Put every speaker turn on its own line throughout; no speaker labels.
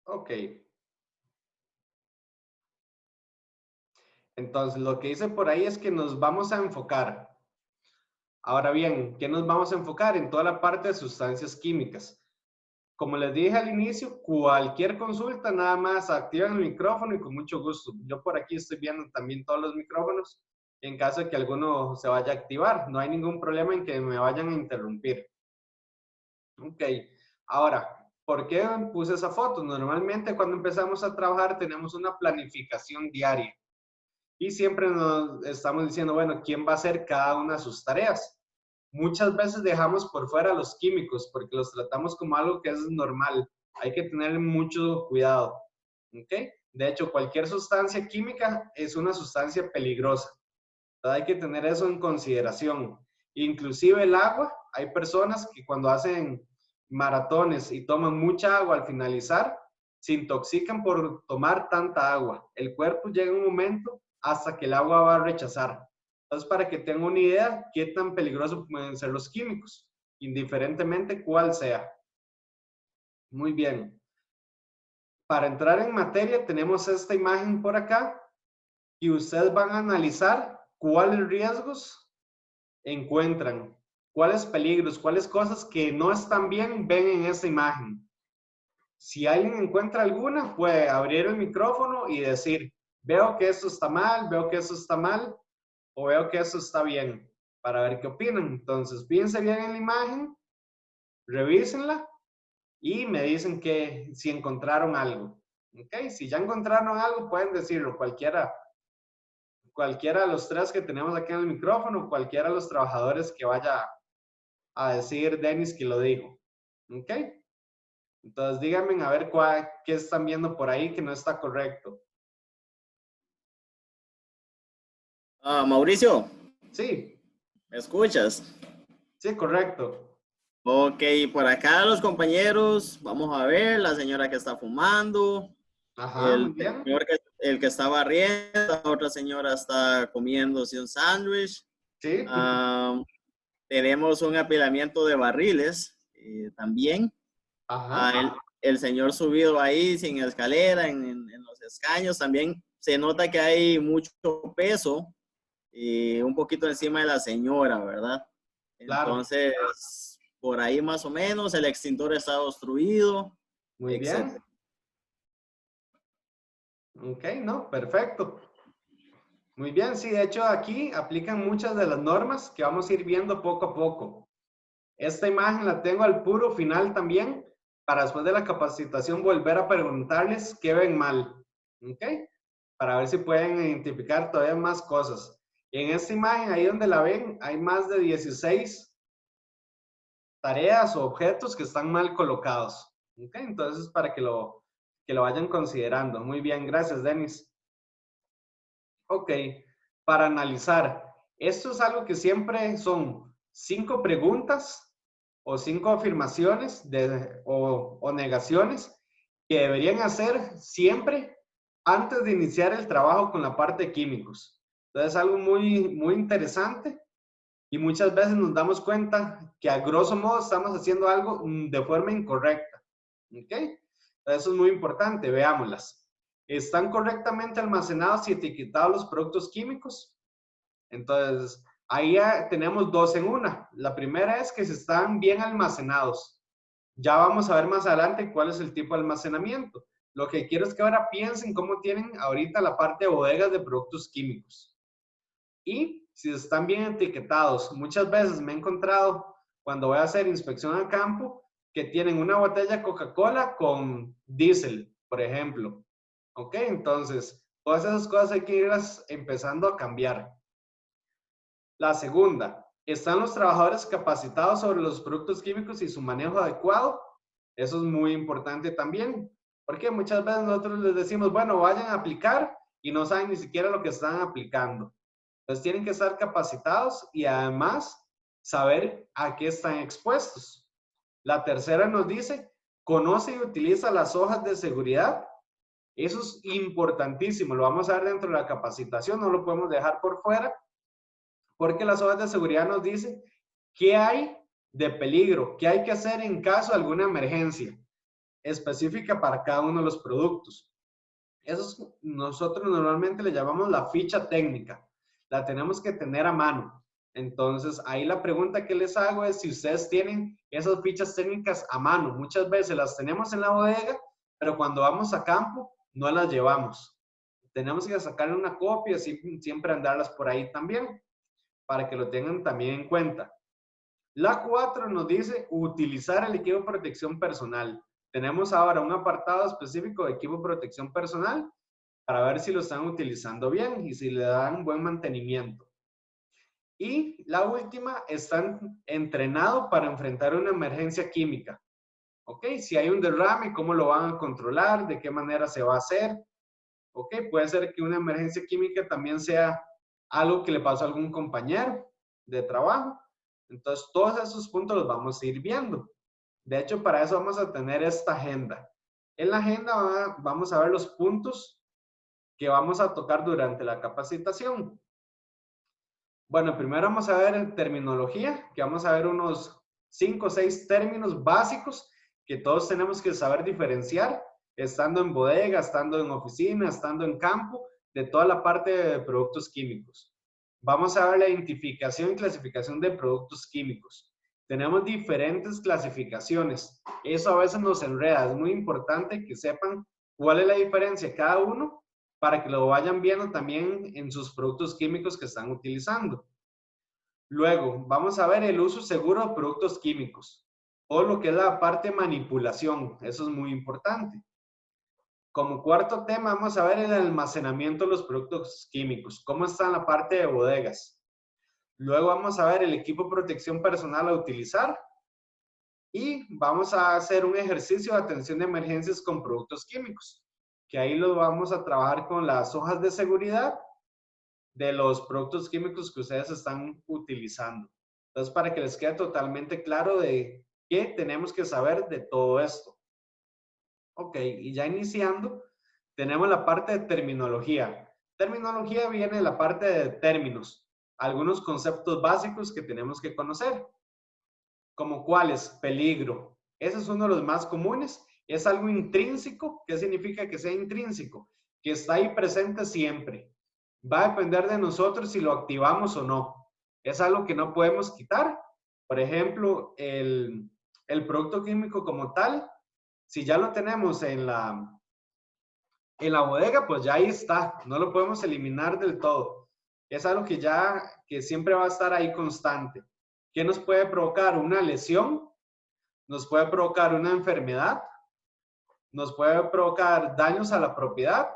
Ok. Entonces, lo que dice por ahí es que nos vamos a enfocar. Ahora bien, ¿qué nos vamos a enfocar? En toda la parte de sustancias químicas. Como les dije al inicio, cualquier consulta, nada más activan el micrófono y con mucho gusto. Yo por aquí estoy viendo también todos los micrófonos en caso de que alguno se vaya a activar. No hay ningún problema en que me vayan a interrumpir. Ok, ahora, ¿por qué puse esa foto? Normalmente cuando empezamos a trabajar tenemos una planificación diaria y siempre nos estamos diciendo, bueno, ¿quién va a hacer cada una de sus tareas? Muchas veces dejamos por fuera los químicos porque los tratamos como algo que es normal. Hay que tener mucho cuidado. ¿Ok? De hecho, cualquier sustancia química es una sustancia peligrosa. Entonces hay que tener eso en consideración. Inclusive el agua, hay personas que cuando hacen maratones y toman mucha agua al finalizar, se intoxican por tomar tanta agua. El cuerpo llega un momento hasta que el agua va a rechazar. Entonces, para que tengan una idea, qué tan peligrosos pueden ser los químicos, indiferentemente cuál sea. Muy bien. Para entrar en materia, tenemos esta imagen por acá y ustedes van a analizar cuáles riesgos encuentran, cuáles peligros, cuáles cosas que no están bien ven en esa imagen. Si alguien encuentra alguna, puede abrir el micrófono y decir, veo que esto está mal, veo que esto está mal, o veo que esto está bien, para ver qué opinan. Entonces, piensen bien en la imagen, revísenla y me dicen que si encontraron algo. ¿Ok? Si ya encontraron algo, pueden decirlo, cualquiera de los tres que tenemos aquí en el micrófono, cualquiera de los trabajadores que vaya a decir Denis que lo dijo. ¿Ok? Entonces díganme a ver qué están viendo por ahí que no está correcto.
Mauricio,
Sí,
¿me escuchas?
sí, correcto.
Ok, por acá los compañeros, vamos a ver, la señora que está fumando,
Ajá, muy
el
bien.
señor el que está barriendo, la otra señora está comiéndose un sándwich.
Sí,
Ah, tenemos un apilamiento de barriles también.
ajá.
El señor subido ahí sin escalera en los escaños, también se nota que hay mucho peso un poquito encima de la señora, ¿verdad?
Claro,
Entonces, por ahí más o menos, el extintor está obstruido,
muy bien.
etcétera.
Ok, no, perfecto. Muy bien, sí, de hecho aquí aplican muchas de las normas que vamos a ir viendo poco a poco. Esta imagen la tengo al puro final también, para después de la capacitación volver a preguntarles qué ven mal. ¿Ok? Para ver si pueden identificar todavía más cosas. En esta imagen, ahí donde la ven, hay más de 16 tareas o objetos que están mal colocados. ¿Ok? Entonces, para que lo vayan considerando. Muy bien, gracias, Denis. Ok, para analizar, esto es algo que siempre son 5 preguntas o 5 afirmaciones o negaciones que deberían hacer siempre antes de iniciar el trabajo con la parte de químicos. Entonces, es algo muy interesante y muchas veces nos damos cuenta que a grosso modo estamos haciendo algo de forma incorrecta. ¿Ok? Eso es muy importante, veámoslas. ¿Están correctamente almacenados y etiquetados los productos químicos? Entonces, ahí ya tenemos dos en una. La primera es que se están bien almacenados. Ya vamos a ver más adelante cuál es el tipo de almacenamiento. Lo que quiero es que ahora piensen cómo tienen ahorita la parte de bodegas de productos químicos. Y si están bien etiquetados, muchas veces me he encontrado cuando voy a hacer inspección a campo que tienen una botella de Coca-Cola con diésel, por ejemplo. ¿Ok? Entonces, todas esas cosas hay que irlas empezando a cambiar. La segunda, ¿están los trabajadores capacitados sobre los productos químicos y su manejo adecuado? Eso es muy importante también, porque muchas veces nosotros les decimos, bueno, vayan a aplicar y no saben ni siquiera lo que están aplicando. Entonces tienen que estar capacitados y además saber a qué están expuestos. La tercera nos dice, conoce y utiliza las hojas de seguridad. Eso es importantísimo, lo vamos a ver dentro de la capacitación, no lo podemos dejar por fuera, porque las hojas de seguridad nos dicen qué hay de peligro, qué hay que hacer en caso de alguna emergencia. específica para cada uno de los productos. Nosotros normalmente le llamamos la ficha técnica. La tenemos que tener a mano. Entonces, ahí la pregunta que les hago es si ustedes tienen esas fichas técnicas a mano. Muchas veces las tenemos en la bodega, pero cuando vamos a campo no las llevamos. Tenemos que sacarle una copia, siempre andarlas por ahí también, para que lo tengan también en cuenta. La 4 nos dice utilizar el equipo de protección personal. Tenemos ahora un apartado específico de equipo de protección personal para ver si lo están utilizando bien y si le dan buen mantenimiento. Y la última, están entrenados para enfrentar una emergencia química. ¿Ok? Si hay un derrame, ¿cómo lo van a controlar? ¿De qué manera se va a hacer? ¿Ok? Puede ser que una emergencia química también sea algo que le pasó a algún compañero de trabajo. Entonces, todos esos puntos los vamos a ir viendo. De hecho, para eso vamos a tener esta agenda. En la agenda vamos a ver los puntos que vamos a tocar durante la capacitación. Bueno, primero vamos a ver terminología, que vamos a ver unos 5 o 6 términos básicos que todos tenemos que saber diferenciar, estando en bodega, estando en oficina, estando en campo, de toda la parte de productos químicos. Vamos a ver la identificación y clasificación de productos químicos. Tenemos diferentes clasificaciones. Eso a veces nos enreda. Es muy importante que sepan cuál es la diferencia de cada uno para que lo vayan viendo también en sus productos químicos que están utilizando. Luego, vamos a ver el uso seguro de productos químicos o lo que es la parte de manipulación. Eso es muy importante. Como cuarto tema, vamos a ver el almacenamiento de los productos químicos, cómo está en la parte de bodegas. Luego vamos a ver el equipo de protección personal a utilizar y vamos a hacer un ejercicio de atención de emergencias con productos químicos, que ahí lo vamos a trabajar con las hojas de seguridad de los productos químicos que ustedes están utilizando. Entonces, para que les quede totalmente claro de qué tenemos que saber de todo esto. Ok, y ya iniciando, tenemos la parte de terminología. Terminología viene de la parte de términos, algunos conceptos básicos que tenemos que conocer, como cuáles, peligro. Ese es uno de los más comunes. Es algo intrínseco. ¿Qué significa que sea intrínseco? Que está ahí presente siempre. Va a depender de nosotros si lo activamos o no. Es algo que no podemos quitar. Por ejemplo, el producto químico como tal, si ya lo tenemos en la bodega, pues ya ahí está. No lo podemos eliminar del todo. Es algo que siempre va a estar ahí constante. ¿Qué nos puede provocar? Una lesión, nos puede provocar una enfermedad, nos puede provocar daños a la propiedad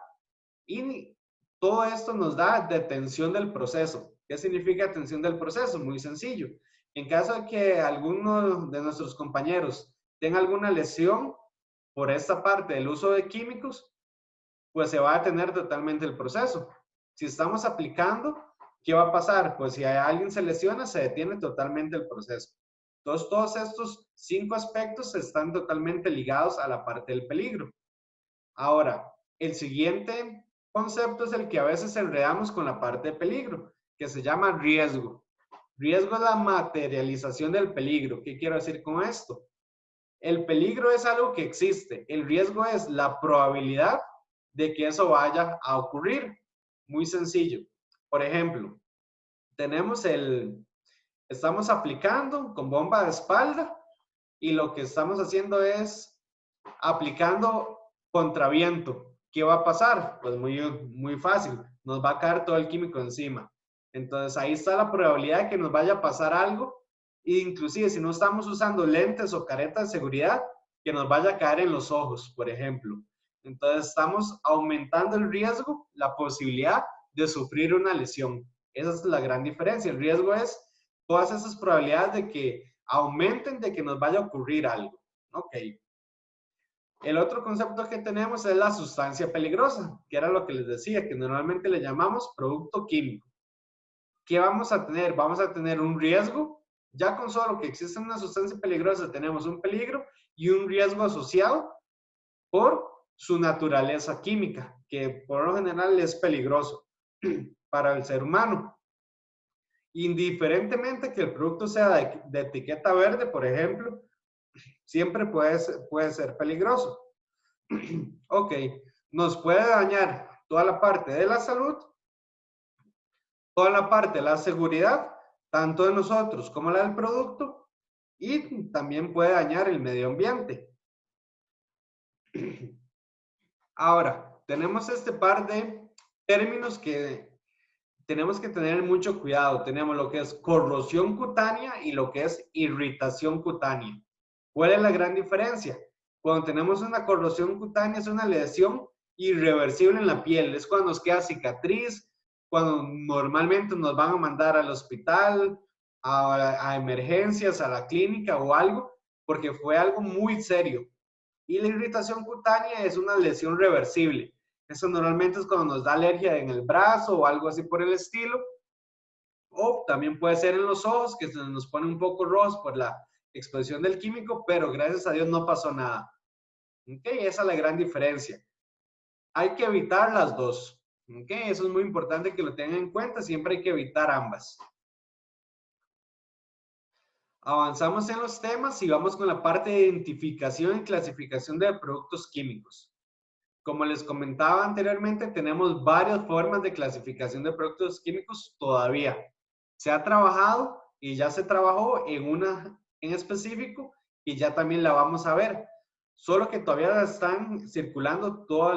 y todo esto nos da detención del proceso. ¿Qué significa detención del proceso? Muy sencillo. En caso de que alguno de nuestros compañeros tenga alguna lesión por esta parte del uso de químicos, pues se va a detener totalmente el proceso. Si estamos aplicando, ¿qué va a pasar? Pues si alguien se lesiona, se detiene totalmente el proceso. Entonces, todos estos 5 aspectos están totalmente ligados a la parte del peligro. Ahora, el siguiente concepto es el que a veces enredamos con la parte de peligro, que se llama riesgo. Riesgo es la materialización del peligro. ¿Qué quiero decir con esto? El peligro es algo que existe. El riesgo es la probabilidad de que eso vaya a ocurrir. Muy sencillo. Por ejemplo, estamos aplicando con bomba de espalda y lo que estamos haciendo es aplicando contraviento. ¿Qué va a pasar? Pues muy fácil. Nos va a caer todo el químico encima. Entonces ahí está la probabilidad de que nos vaya a pasar algo. E inclusive si no estamos usando lentes o caretas de seguridad, que nos vaya a caer en los ojos, por ejemplo. Entonces estamos aumentando el riesgo, la posibilidad de sufrir una lesión. Esa es la gran diferencia. El riesgo es todas esas probabilidades de que aumenten de que nos vaya a ocurrir algo. Ok. El otro concepto que tenemos es la sustancia peligrosa, que era lo que les decía, que normalmente le llamamos producto químico. ¿Qué vamos a tener? Vamos a tener un riesgo. Ya con solo que existe una sustancia peligrosa tenemos un peligro y un riesgo asociado por su naturaleza química, que por lo general es peligroso para el ser humano. Indiferentemente que el producto sea de etiqueta verde, por ejemplo, siempre puede ser peligroso. Ok, nos puede dañar toda la parte de la salud, toda la parte de la seguridad, tanto de nosotros como la del producto, y también puede dañar el medio ambiente. Ahora, tenemos este par de términos que tenemos que tener mucho cuidado. Tenemos lo que es corrosión cutánea y lo que es irritación cutánea. ¿Cuál es la gran diferencia? Cuando tenemos una corrosión cutánea es una lesión irreversible en la piel. Es cuando nos queda cicatriz, cuando normalmente nos van a mandar al hospital, a emergencias, a la clínica o algo, porque fue algo muy serio. Y la irritación cutánea es una lesión reversible. Eso normalmente es cuando nos da alergia en el brazo o algo así por el estilo. O también puede ser en los ojos, que se nos pone un poco rojos por la exposición del químico, pero gracias a Dios no pasó nada. ¿Ok? Esa es la gran diferencia. Hay que evitar las dos. ¿Ok? Eso es muy importante que lo tengan en cuenta. Siempre hay que evitar ambas. Avanzamos en los temas y vamos con la parte de identificación y clasificación de productos químicos. Como les comentaba anteriormente, tenemos varias formas de clasificación de productos químicos todavía. Se ha trabajado y ya se trabajó en una en específico y ya también la vamos a ver. Solo que todavía están circulando todas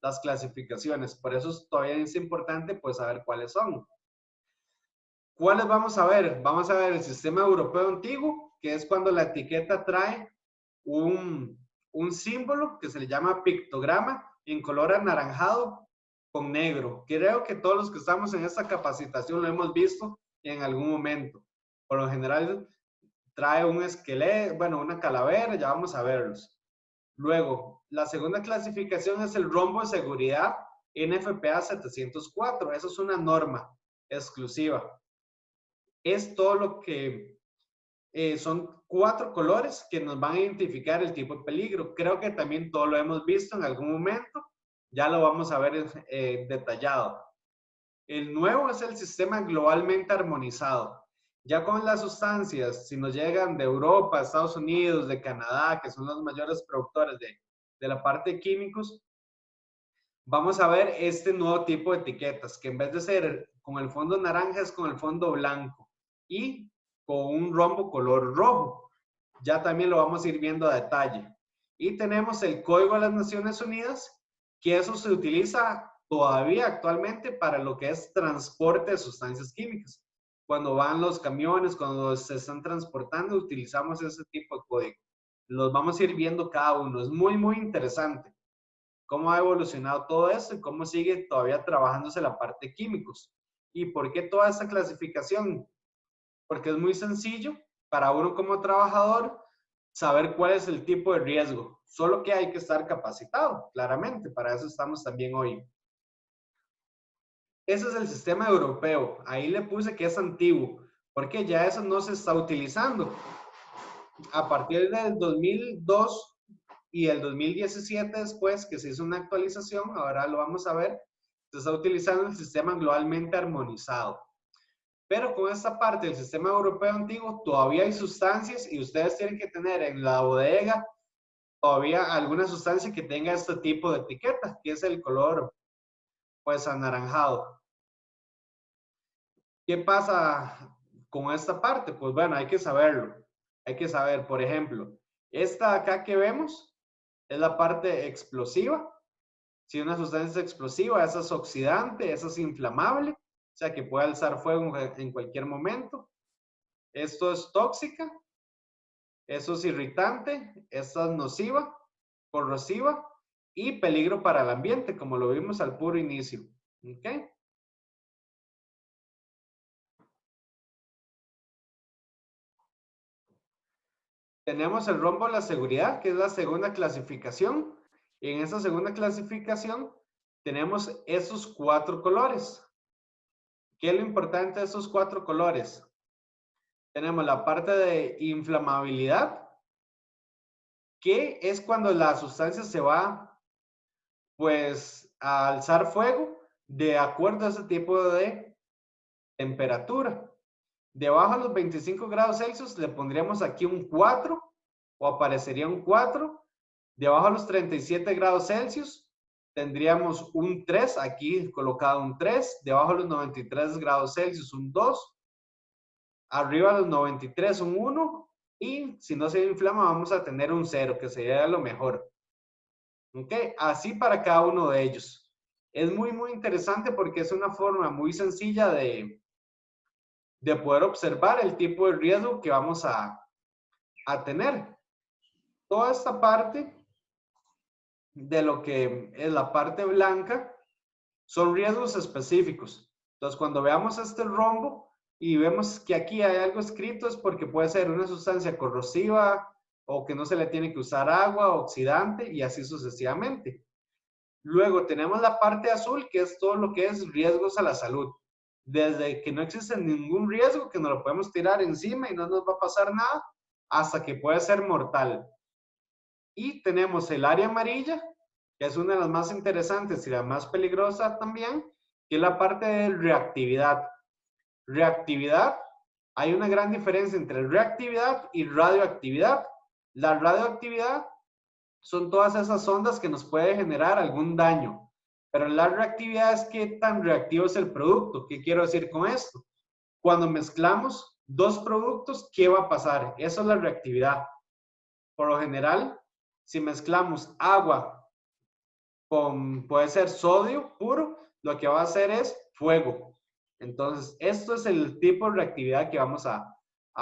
las clasificaciones. Por eso todavía es importante pues saber cuáles son. ¿Cuáles vamos a ver? Vamos a ver el sistema europeo antiguo, que es cuando la etiqueta trae un símbolo que se le llama pictograma en color anaranjado con negro. Creo que todos los que estamos en esta capacitación lo hemos visto en algún momento. Por lo general trae un esqueleto, bueno, una calavera, ya vamos a verlos. Luego, la segunda clasificación es el rombo de seguridad NFPA 704. Eso es una norma exclusiva. Es todo lo que son 4 colores que nos van a identificar el tipo de peligro. Creo que también todo lo hemos visto en algún momento. Ya lo vamos a ver detallado. El nuevo es el sistema globalmente armonizado. Ya con las sustancias, si nos llegan de Europa, Estados Unidos, de Canadá, que son los mayores productores de la parte de químicos, vamos a ver este nuevo tipo de etiquetas, que en vez de ser con el fondo naranja es con el fondo blanco y con un rombo color rojo. Ya también lo vamos a ir viendo a detalle. Y tenemos el Código de las Naciones Unidas, que eso se utiliza todavía actualmente para lo que es transporte de sustancias químicas. Cuando van los camiones, cuando se están transportando, utilizamos ese tipo de código. Los vamos a ir viendo cada uno. Es muy, muy interesante cómo ha evolucionado todo esto y cómo sigue todavía trabajándose la parte de químicos. ¿Y por qué toda esta clasificación? Porque es muy sencillo para uno como trabajador saber cuál es el tipo de riesgo. Solo que hay que estar capacitado, claramente. Para eso estamos también hoy. Ese es el sistema europeo. Ahí le puse que es antiguo, porque ya eso no se está utilizando. A partir del 2002 y el 2017 después, que se hizo una actualización, ahora lo vamos a ver, se está utilizando el sistema globalmente armonizado. Pero con esta parte del sistema europeo antiguo todavía hay sustancias y ustedes tienen que tener en la bodega todavía alguna sustancia que tenga este tipo de etiqueta, que es el color pues anaranjado. ¿Qué pasa con esta parte? Pues bueno, hay que saberlo. Hay que saber, por ejemplo, esta acá que vemos es la parte explosiva. Si una sustancia es explosiva, esa es oxidante, esa es inflamable, o sea que puede alzar fuego en cualquier momento. Esto es tóxica, eso es irritante, esta es nociva, corrosiva y peligro para el ambiente, como lo vimos al puro inicio. ¿Ok? Tenemos el rombo de la seguridad, que es la segunda clasificación. Y en esa segunda clasificación tenemos esos 4 colores. ¿Qué es lo importante de esos 4 colores? Tenemos la parte de inflamabilidad, que es cuando la sustancia se va, pues, a alzar fuego de acuerdo a ese tipo de temperatura. Debajo de los 25 grados Celsius le pondríamos aquí un 4 o aparecería un 4. Debajo de los 37 grados Celsius tendríamos un 3, aquí colocado un 3. Debajo de los 93 grados Celsius un 2. Arriba de los 93 un 1. Y si no se inflama vamos a tener un 0, que sería lo mejor. ¿Ok? Así para cada uno de ellos. Es muy, muy interesante porque es una forma muy sencilla de poder observar el tipo de riesgo que vamos a tener. Toda esta parte de lo que es la parte blanca son riesgos específicos. Entonces, cuando veamos este rombo y vemos que aquí hay algo escrito, es porque puede ser una sustancia corrosiva o que no se le tiene que usar agua, oxidante y así sucesivamente. Luego tenemos la parte azul, que es todo lo que es riesgos a la salud. Desde que no existe ningún riesgo, que nos lo podemos tirar encima y no nos va a pasar nada, hasta que puede ser mortal. Y tenemos el área amarilla, que es una de las más interesantes y la más peligrosa también, que es la parte de reactividad. Reactividad, hay una gran diferencia entre reactividad y radioactividad. La radioactividad son todas esas ondas que nos puede generar algún daño, pero la reactividad es qué tan reactivo es el producto. ¿Qué quiero decir con esto? Cuando mezclamos dos productos, ¿qué va a pasar? Eso es la reactividad. Por lo general, si mezclamos agua con, puede ser sodio puro, lo que va a hacer es fuego. Entonces, esto es el tipo de reactividad que vamos a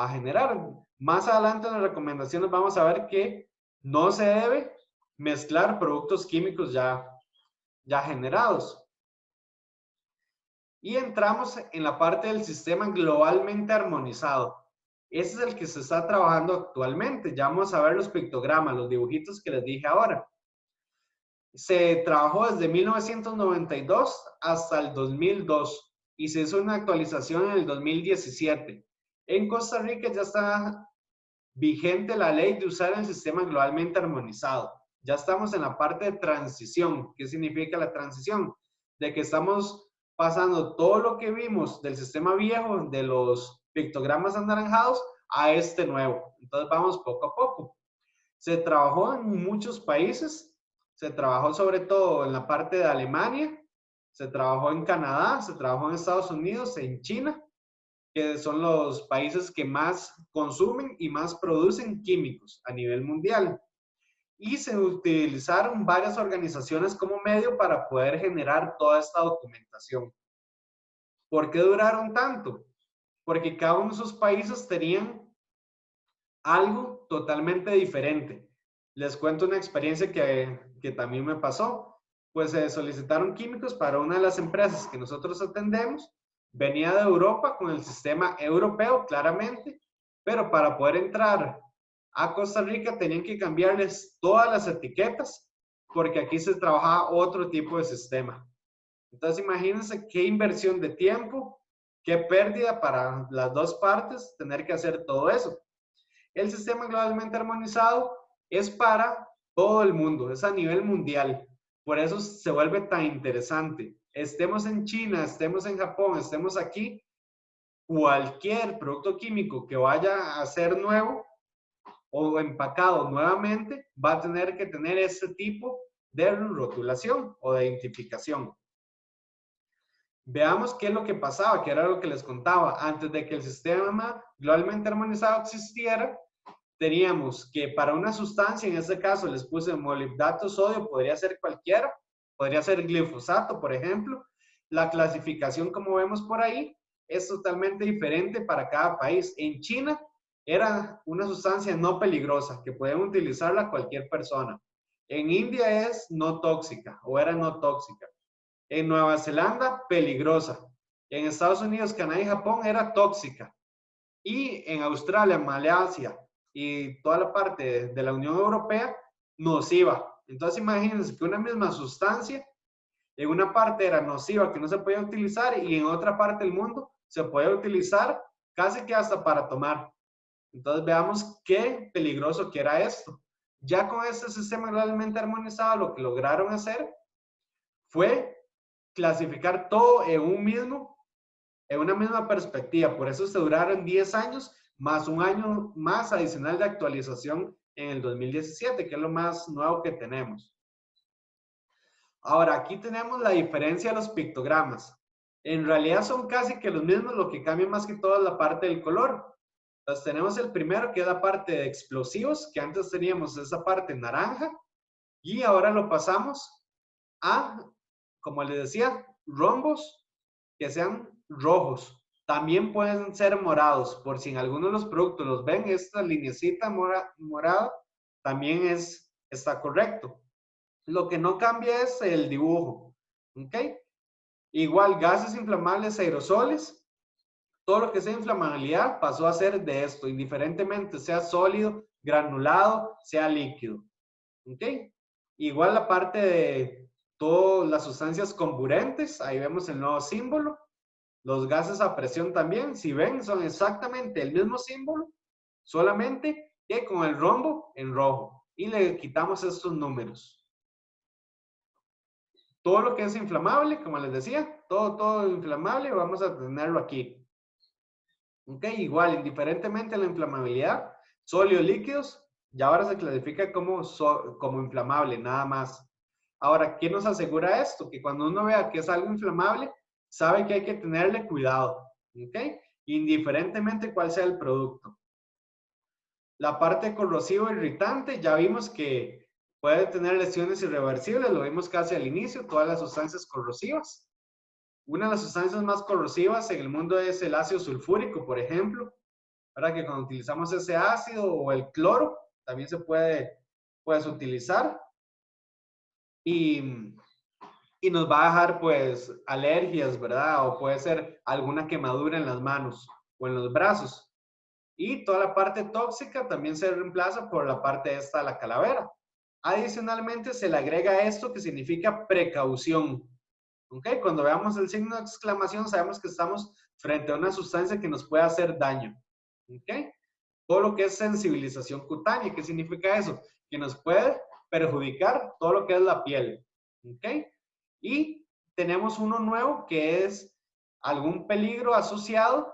generar. Más adelante en las recomendaciones vamos a ver que no se debe mezclar productos químicos ya generados. Y entramos en la parte del sistema globalmente armonizado. Ese es el que se está trabajando actualmente. Ya vamos a ver los pictogramas, los dibujitos que les dije ahora. Se trabajó desde 1992 hasta el 2002 y se hizo una actualización en el 2017. En Costa Rica ya está vigente la ley de usar el sistema globalmente armonizado. Ya estamos en la parte de transición. ¿Qué significa la transición? De que estamos pasando todo lo que vimos del sistema viejo, de los pictogramas anaranjados, a este nuevo. Entonces vamos poco a poco. Se trabajó en muchos países. Se trabajó sobre todo en la parte de Alemania, se trabajó en Canadá, se trabajó en Estados Unidos, en China, que son los países que más consumen y más producen químicos a nivel mundial. Y se utilizaron varias organizaciones como medio para poder generar toda esta documentación. ¿Por qué duraron tanto? Porque cada uno de esos países tenían algo totalmente diferente. Les cuento una experiencia que también me pasó. Pues se solicitaron químicos para una de las empresas que nosotros atendemos. Venía de Europa con el sistema europeo, claramente, pero para poder entrar a Costa Rica tenían que cambiarles todas las etiquetas porque aquí se trabajaba otro tipo de sistema. Entonces imagínense qué inversión de tiempo, qué pérdida para las dos partes tener que hacer todo eso. El sistema globalmente armonizado es para todo el mundo, es a nivel mundial. Por eso se vuelve tan interesante. Estemos en China, estemos en Japón, estemos aquí, cualquier producto químico que vaya a ser nuevo o empacado nuevamente va a tener que tener ese tipo de rotulación o de identificación. Veamos qué es lo que pasaba, que era lo que les contaba. Antes de que el sistema globalmente armonizado existiera, teníamos que para una sustancia, en este caso les puse molibdato sodio, podría ser cualquiera, podría ser glifosato, por ejemplo. La clasificación, como vemos por ahí, es totalmente diferente para cada país. En China era una sustancia no peligrosa, que pueden utilizarla cualquier persona. En India es no tóxica, o era no tóxica. En Nueva Zelanda, peligrosa. En Estados Unidos, Canadá y Japón era tóxica. Y en Australia, Malasia y toda la parte de la Unión Europea, nociva. Entonces imagínense que una misma sustancia, en una parte era nociva, que no se podía utilizar, y en otra parte del mundo se podía utilizar casi que hasta para tomar. Entonces veamos qué peligroso que era esto. Ya con este sistema globalmente armonizado, lo que lograron hacer fue clasificar todo en una misma perspectiva. Por eso se duraron 10 años más un año más adicional de actualización en el 2017, que es lo más nuevo que tenemos. Ahora, aquí tenemos la diferencia de los pictogramas. En realidad son casi que los mismos, lo que cambia más que todo es la parte del color. Entonces tenemos el primero, que es la parte de explosivos, que antes teníamos esa parte naranja, y ahora lo pasamos a, como les decía, rombos que sean rojos. También pueden ser morados, por si en alguno de los productos los ven, esta linecita morada también está correcto. Lo que no cambia es el dibujo, ¿ok? Igual, gases inflamables, aerosoles, todo lo que sea inflamabilidad pasó a ser de esto, indiferentemente sea sólido, granulado, sea líquido, ¿ok? Igual la parte de todas las sustancias comburentes, ahí vemos el nuevo símbolo. Los gases a presión también, si ven, son exactamente el mismo símbolo, solamente que con el rombo en rojo. Y le quitamos estos números. Todo lo que es inflamable, como les decía, todo inflamable, vamos a tenerlo aquí. Ok, igual, indiferentemente de la inflamabilidad, sólidos, líquidos, ya ahora se clasifica como inflamable, nada más. Ahora, ¿qué nos asegura esto? Que cuando uno vea que es algo inflamable, sabe que hay que tenerle cuidado, ¿ok? Indiferentemente cuál sea el producto. La parte corrosiva irritante, ya vimos que puede tener lesiones irreversibles, lo vimos casi al inicio, todas las sustancias corrosivas. Una de las sustancias más corrosivas en el mundo es el ácido sulfúrico, por ejemplo. Para que cuando utilizamos ese ácido o el cloro, también se puedes utilizar. Y nos va a dejar pues alergias, ¿verdad? O puede ser alguna quemadura en las manos o en los brazos. Y toda la parte tóxica también se reemplaza por la parte esta de la calavera. Adicionalmente se le agrega esto que significa precaución. ¿Ok? Cuando veamos el signo de exclamación sabemos que estamos frente a una sustancia que nos puede hacer daño. ¿Ok? Todo lo que es sensibilización cutánea, ¿qué significa eso? Que nos puede perjudicar todo lo que es la piel. ¿Ok? Y tenemos uno nuevo que es algún peligro asociado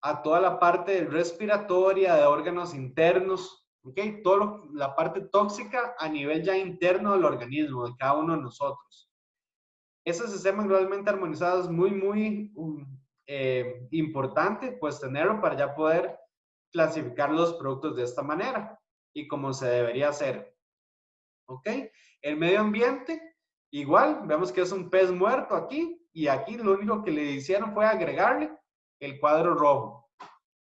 a toda la parte respiratoria, de órganos internos, ¿ok? Toda la parte tóxica a nivel ya interno del organismo, de cada uno de nosotros. Ese sistema globalmente armonizado es muy importante, pues tenerlo para ya poder clasificar los productos de esta manera y como se debería hacer. ¿Ok? El medio ambiente, igual, vemos que es un pez muerto aquí y aquí lo único que le hicieron fue agregarle el cuadro rojo.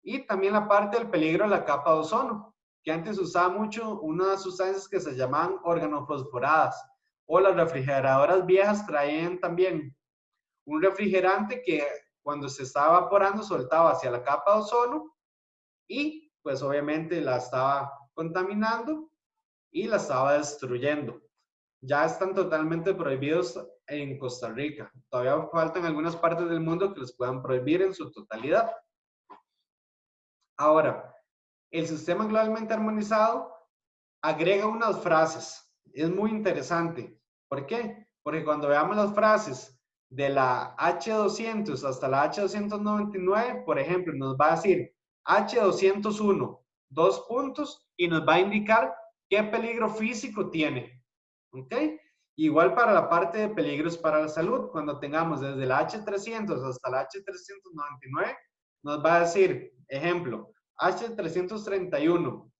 Y también la parte del peligro de la capa de ozono, que antes usaba mucho unas sustancias que se llamaban organofosforadas, o las refrigeradoras viejas traían también un refrigerante que cuando se estaba evaporando soltaba hacia la capa de ozono y pues obviamente la estaba contaminando y la estaba destruyendo. Ya están totalmente prohibidos en Costa Rica. Todavía faltan algunas partes del mundo que los puedan prohibir en su totalidad. Ahora, el sistema globalmente armonizado agrega unas frases. Es muy interesante. ¿Por qué? Porque cuando veamos las frases de la H200 hasta la H299, por ejemplo, nos va a decir H201, 2 puntos, y nos va a indicar qué peligro físico tiene. ¿Ok? Igual para la parte de peligros para la salud, cuando tengamos desde la H300 hasta la H399, nos va a decir, ejemplo, H331,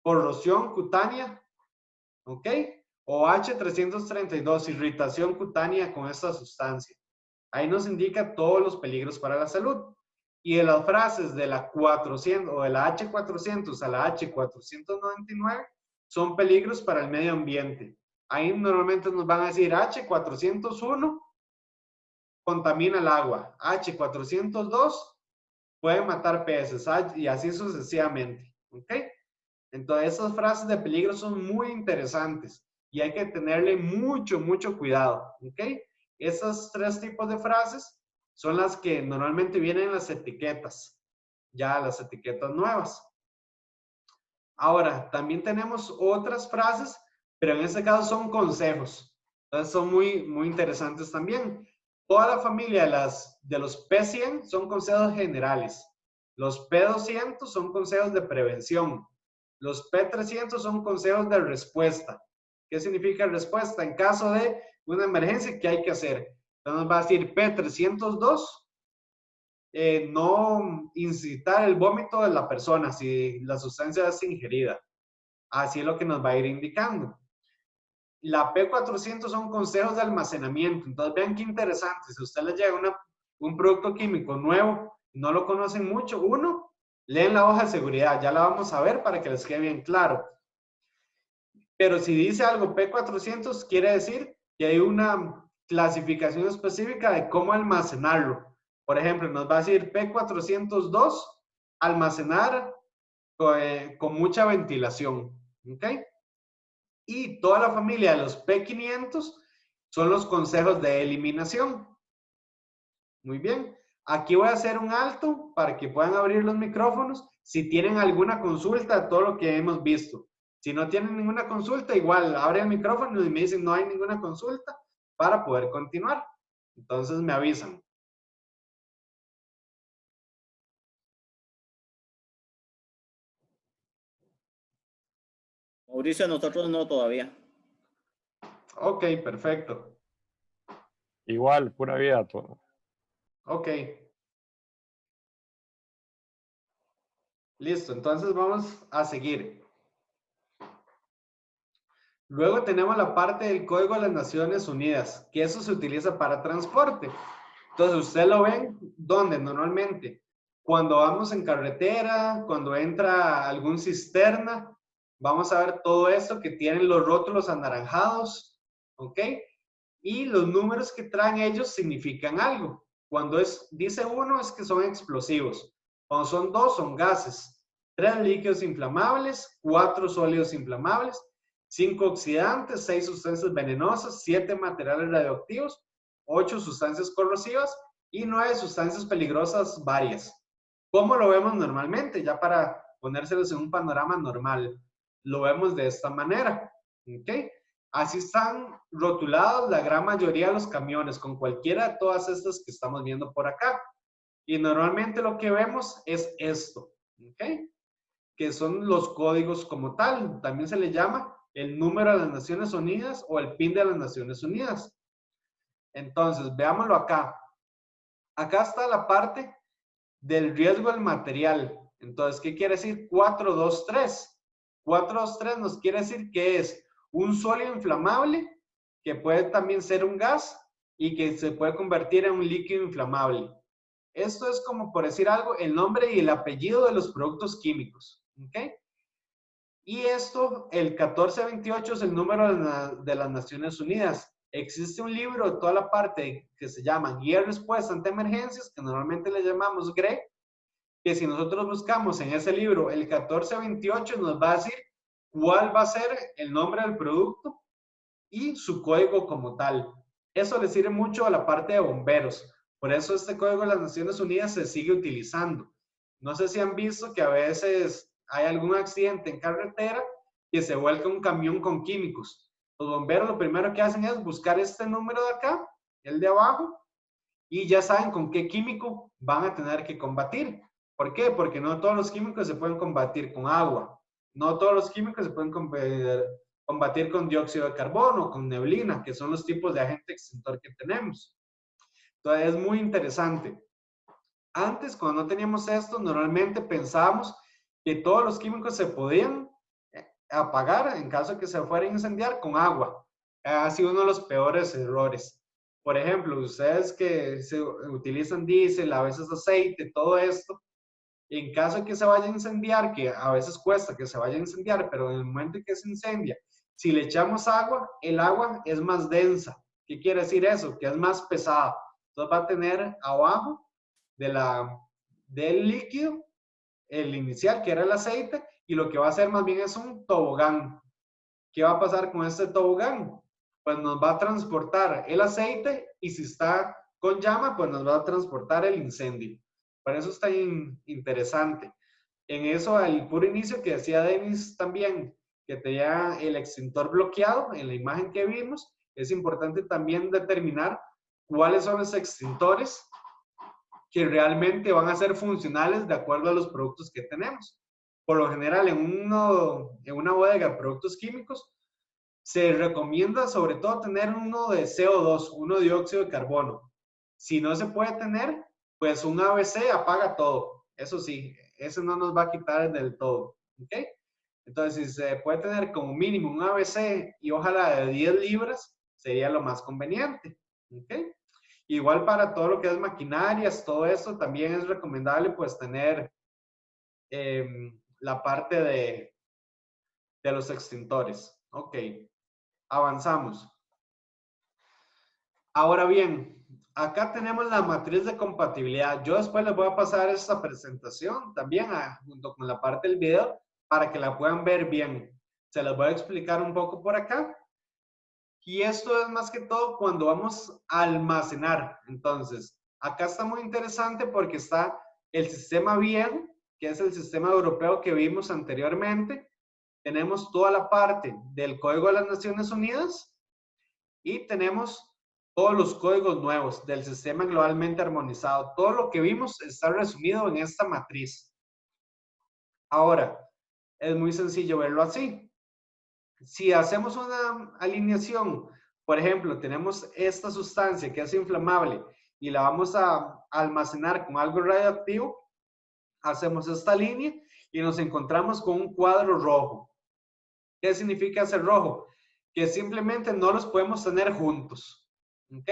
corrosión cutánea, ¿ok? O H332, irritación cutánea con esta sustancia. Ahí nos indica todos los peligros para la salud. Y de las frases de la 400 o de la H400 a la H499 son peligros para el medio ambiente. Ahí normalmente nos van a decir H401 contamina el agua, H402 puede matar peces y así sucesivamente. ¿Ok? Entonces, esas frases de peligro son muy interesantes y hay que tenerle mucho cuidado. ¿Ok? Esos 3 tipos de frases son las que normalmente vienen en las etiquetas, ya las etiquetas nuevas. Ahora, también tenemos otras frases, pero en este caso son consejos. Entonces, son muy interesantes también. Toda la familia de los P100 son consejos generales. Los P200 son consejos de prevención. Los P300 son consejos de respuesta. ¿Qué significa respuesta? En caso de una emergencia, ¿qué hay que hacer? Entonces nos va a decir P302, no incitar el vómito de la persona si la sustancia es ingerida. Así es lo que nos va a ir indicando. La P400 son consejos de almacenamiento. Entonces vean qué interesante. Si a usted le llega un producto químico nuevo, no lo conocen mucho, uno, leen la hoja de seguridad. Ya la vamos a ver para que les quede bien claro. Pero si dice algo P400, quiere decir que hay una clasificación específica de cómo almacenarlo. Por ejemplo, nos va a decir P402, almacenar con mucha ventilación. ¿Ok? Y toda la familia de los P500 son los consejos de eliminación. Muy bien. Aquí voy a hacer un alto para que puedan abrir los micrófonos si tienen alguna consulta de todo lo que hemos visto. Si no tienen ninguna consulta, igual abren el micrófono y me dicen no hay ninguna consulta para poder continuar. Entonces me avisan.
Mauricio, nosotros no todavía.
Ok, perfecto.
Igual, pura vida todo.
Ok. Listo, entonces vamos a seguir. Luego tenemos la parte del Código de las Naciones Unidas, que eso se utiliza para transporte. Entonces, usted lo ven, ¿dónde? Normalmente, cuando vamos en carretera, cuando entra algún cisterna, vamos a ver todo esto que tienen los rótulos anaranjados, ¿ok? Y los números que traen ellos significan algo. Cuando dice 1 es que son explosivos. Cuando son 2 son gases. 3 líquidos inflamables, 4 sólidos inflamables, 5 oxidantes, 6 sustancias venenosas, 7 materiales radioactivos, 8 sustancias corrosivas y 9 sustancias peligrosas varias. ¿Cómo lo vemos normalmente? Ya para ponérselos en un panorama normal. Lo vemos de esta manera. ¿Ok? Así están rotulados la gran mayoría de los camiones, con cualquiera de todas estas que estamos viendo por acá. Y normalmente lo que vemos es esto. ¿Ok? Que son los códigos como tal. También se le llama el número de las Naciones Unidas o el PIN de las Naciones Unidas. Entonces, veámoslo acá. Acá está la parte del riesgo del material. Entonces, ¿qué quiere decir 423? 423 nos quiere decir que es un sólido inflamable, que puede también ser un gas y que se puede convertir en un líquido inflamable. Esto es como por decir algo, el nombre y el apellido de los productos químicos. ¿Ok? Y esto, el 1428 es el número de las Naciones Unidas. Existe un libro de toda la parte que se llama Guía de Respuesta ante Emergencias, que normalmente le llamamos GRE, que si nosotros buscamos en ese libro el 1428 nos va a decir cuál va a ser el nombre del producto y su código como tal. Eso le sirve mucho a la parte de bomberos. Por eso este código de las Naciones Unidas se sigue utilizando. No sé si han visto que a veces hay algún accidente en carretera que se vuelca un camión con químicos. Los bomberos lo primero que hacen es buscar este número de acá, el de abajo, y ya saben con qué químico van a tener que combatir. ¿Por qué? Porque no todos los químicos se pueden combatir con agua. No todos los químicos se pueden combatir con dióxido de carbono, con neblina, que son los tipos de agente extintor que tenemos. Entonces es muy interesante. Antes, cuando no teníamos esto, normalmente pensábamos que todos los químicos se podían apagar en caso de que se fuera a incendiar con agua. Ha sido uno de los peores errores. Por ejemplo, ustedes que se utilizan diésel, a veces aceite, todo esto, en caso de que se vaya a incendiar, que a veces cuesta que se vaya a incendiar, pero en el momento en que se incendia, si le echamos agua, el agua es más densa. ¿Qué quiere decir eso? Que es más pesada. Entonces va a tener abajo del líquido, el inicial, que era el aceite, y lo que va a hacer más bien es un tobogán. ¿Qué va a pasar con este tobogán? Pues nos va a transportar el aceite y si está con llama, pues nos va a transportar el incendio. Por eso está interesante. En eso, al puro inicio que decía Denis también, que tenía el extintor bloqueado en la imagen que vimos, es importante también determinar cuáles son los extintores que realmente van a ser funcionales de acuerdo a los productos que tenemos. por lo general en una bodega de productos químicos, se recomienda sobre todo tener uno de CO2, uno dióxido de carbono. Si no se puede tener, pues un ABC apaga todo. Eso sí, eso no nos va a quitar del todo. ¿Ok? Entonces, si se puede tener como mínimo un ABC y ojalá de 10 libras, sería lo más conveniente. ¿Ok? Igual para todo lo que es maquinarias, todo eso también es recomendable pues tener la parte de los extintores. Ok, avanzamos. Ahora bien, acá tenemos la matriz de compatibilidad. Yo después les voy a pasar esta presentación también junto con la parte del video para que la puedan ver bien. Se las voy a explicar un poco por acá. Y esto es más que todo cuando vamos a almacenar. Entonces, acá está muy interesante porque está el sistema viejo, que es el sistema europeo que vimos anteriormente. Tenemos toda la parte del Código de las Naciones Unidas y tenemos todos los códigos nuevos del sistema globalmente armonizado. Todo lo que vimos está resumido en esta matriz. Ahora, es muy sencillo verlo así. Si hacemos una alineación, por ejemplo, tenemos esta sustancia que es inflamable y la vamos a almacenar con algo radioactivo, hacemos esta línea y nos encontramos con un cuadro rojo. ¿Qué significa ese rojo? Que simplemente no los podemos tener juntos. ¿Ok?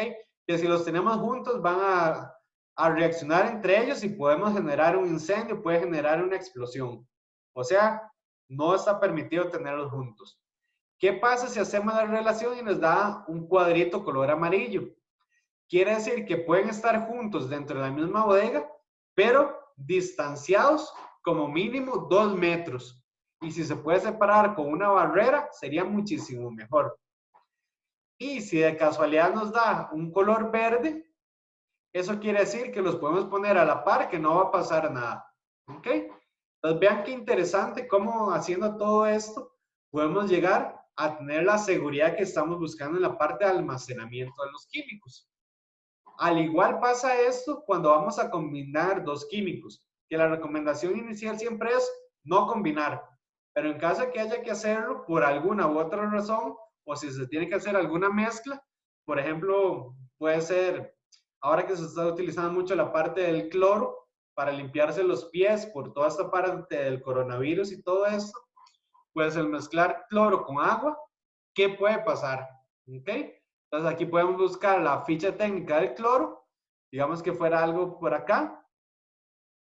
Que si los tenemos juntos van a reaccionar entre ellos y podemos generar un incendio, puede generar una explosión. O sea, no está permitido tenerlos juntos. ¿Qué pasa si hacemos la relación y nos da un cuadrito color amarillo? Quiere decir que pueden estar juntos dentro de la misma bodega, pero distanciados como mínimo 2 metros. Y si se puede separar con una barrera, sería muchísimo mejor. Y si de casualidad nos da un color verde, eso quiere decir que los podemos poner a la par, que no va a pasar nada. ¿Ok? Entonces vean qué interesante cómo haciendo todo esto podemos llegar a tener la seguridad que estamos buscando en la parte de almacenamiento de los químicos. Al igual pasa esto cuando vamos a combinar dos químicos, que la recomendación inicial siempre es no combinar, pero en caso de que haya que hacerlo por alguna u otra razón, o si se tiene que hacer alguna mezcla, por ejemplo, puede ser, ahora que se está utilizando mucho la parte del cloro para limpiarse los pies por toda esta parte del coronavirus y todo esto, pues el mezclar cloro con agua, ¿qué puede pasar? ¿Ok? Entonces aquí podemos buscar la ficha técnica del cloro, digamos que fuera algo por acá,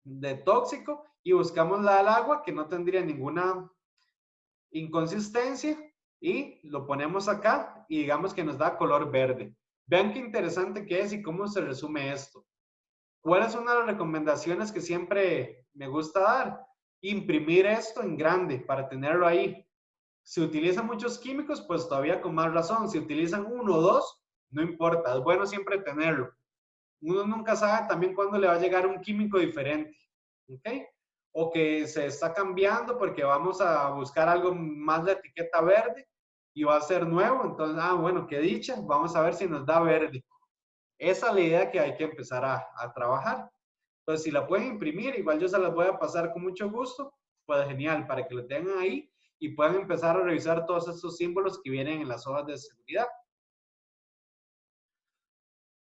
de tóxico, y buscamos la del agua que no tendría ninguna inconsistencia, y lo ponemos acá, y digamos que nos da color verde. Vean qué interesante que es y cómo se resume esto. ¿Cuál es una de las recomendaciones que siempre me gusta dar? Imprimir esto en grande para tenerlo ahí. Si utilizan muchos químicos, pues todavía con más razón. Si utilizan uno o dos, no importa. Es bueno siempre tenerlo. Uno nunca sabe también cuándo le va a llegar un químico diferente. ¿Ok? O que se está cambiando porque vamos a buscar algo más de etiqueta verde y va a ser nuevo. Entonces, bueno, qué dicha. Vamos a ver si nos da verde. Esa es la idea que hay que empezar a trabajar. Entonces, si la pueden imprimir, igual yo se las voy a pasar con mucho gusto. Pues genial, para que lo tengan ahí y puedan empezar a revisar todos estos símbolos que vienen en las hojas de seguridad.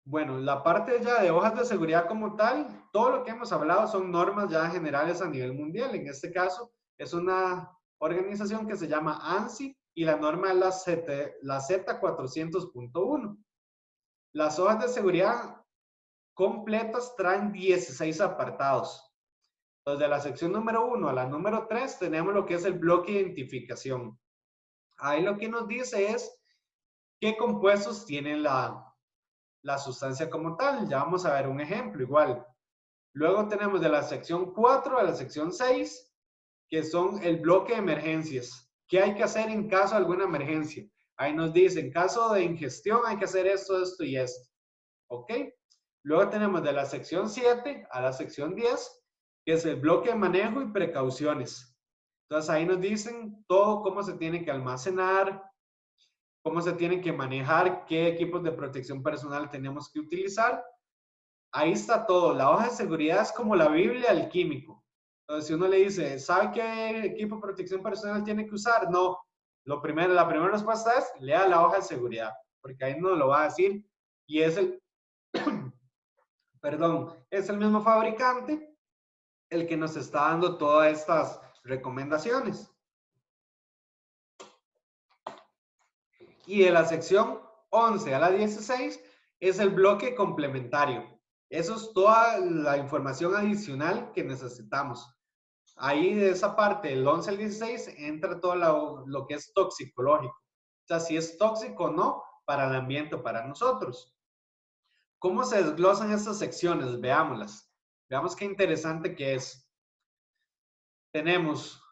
Bueno, la parte ya de hojas de seguridad como tal, todo lo que hemos hablado son normas ya generales a nivel mundial. En este caso, es una organización que se llama ANSI y la norma es la Z400.1. Las hojas de seguridad completas traen 16 apartados. Entonces, de la sección número 1 a la número 3 tenemos lo que es el bloque de identificación. Ahí lo que nos dice es qué compuestos tiene la sustancia como tal. Ya vamos a ver un ejemplo igual. Luego tenemos de la sección 4 a la sección 6, que son el bloque de emergencias. ¿Qué hay que hacer en caso de alguna emergencia? Ahí nos dice, en caso de ingestión hay que hacer esto, esto y esto. ¿Ok? Luego tenemos de la sección 7 a la sección 10, que es el bloque de manejo y precauciones. Entonces ahí nos dicen todo cómo se tiene que almacenar, cómo se tiene que manejar, qué equipos de protección personal tenemos que utilizar. Ahí está todo. La hoja de seguridad es como la Biblia del químico. Entonces, si uno le dice, ¿sabe qué equipo de protección personal tiene que usar? No. La primera respuesta es, lea la hoja de seguridad, porque ahí no lo va a decir. Y es el, perdón, es el mismo fabricante el que nos está dando todas estas recomendaciones. Y de la sección 11 a la 16 es el bloque complementario. Eso es toda la información adicional que necesitamos. Ahí de esa parte, del 11 al 16, entra todo lo que es toxicológico. O sea, si es tóxico o no para el ambiente o para nosotros. ¿Cómo se desglosan estas secciones? Veámoslas. Veamos qué interesante que es. Tenemos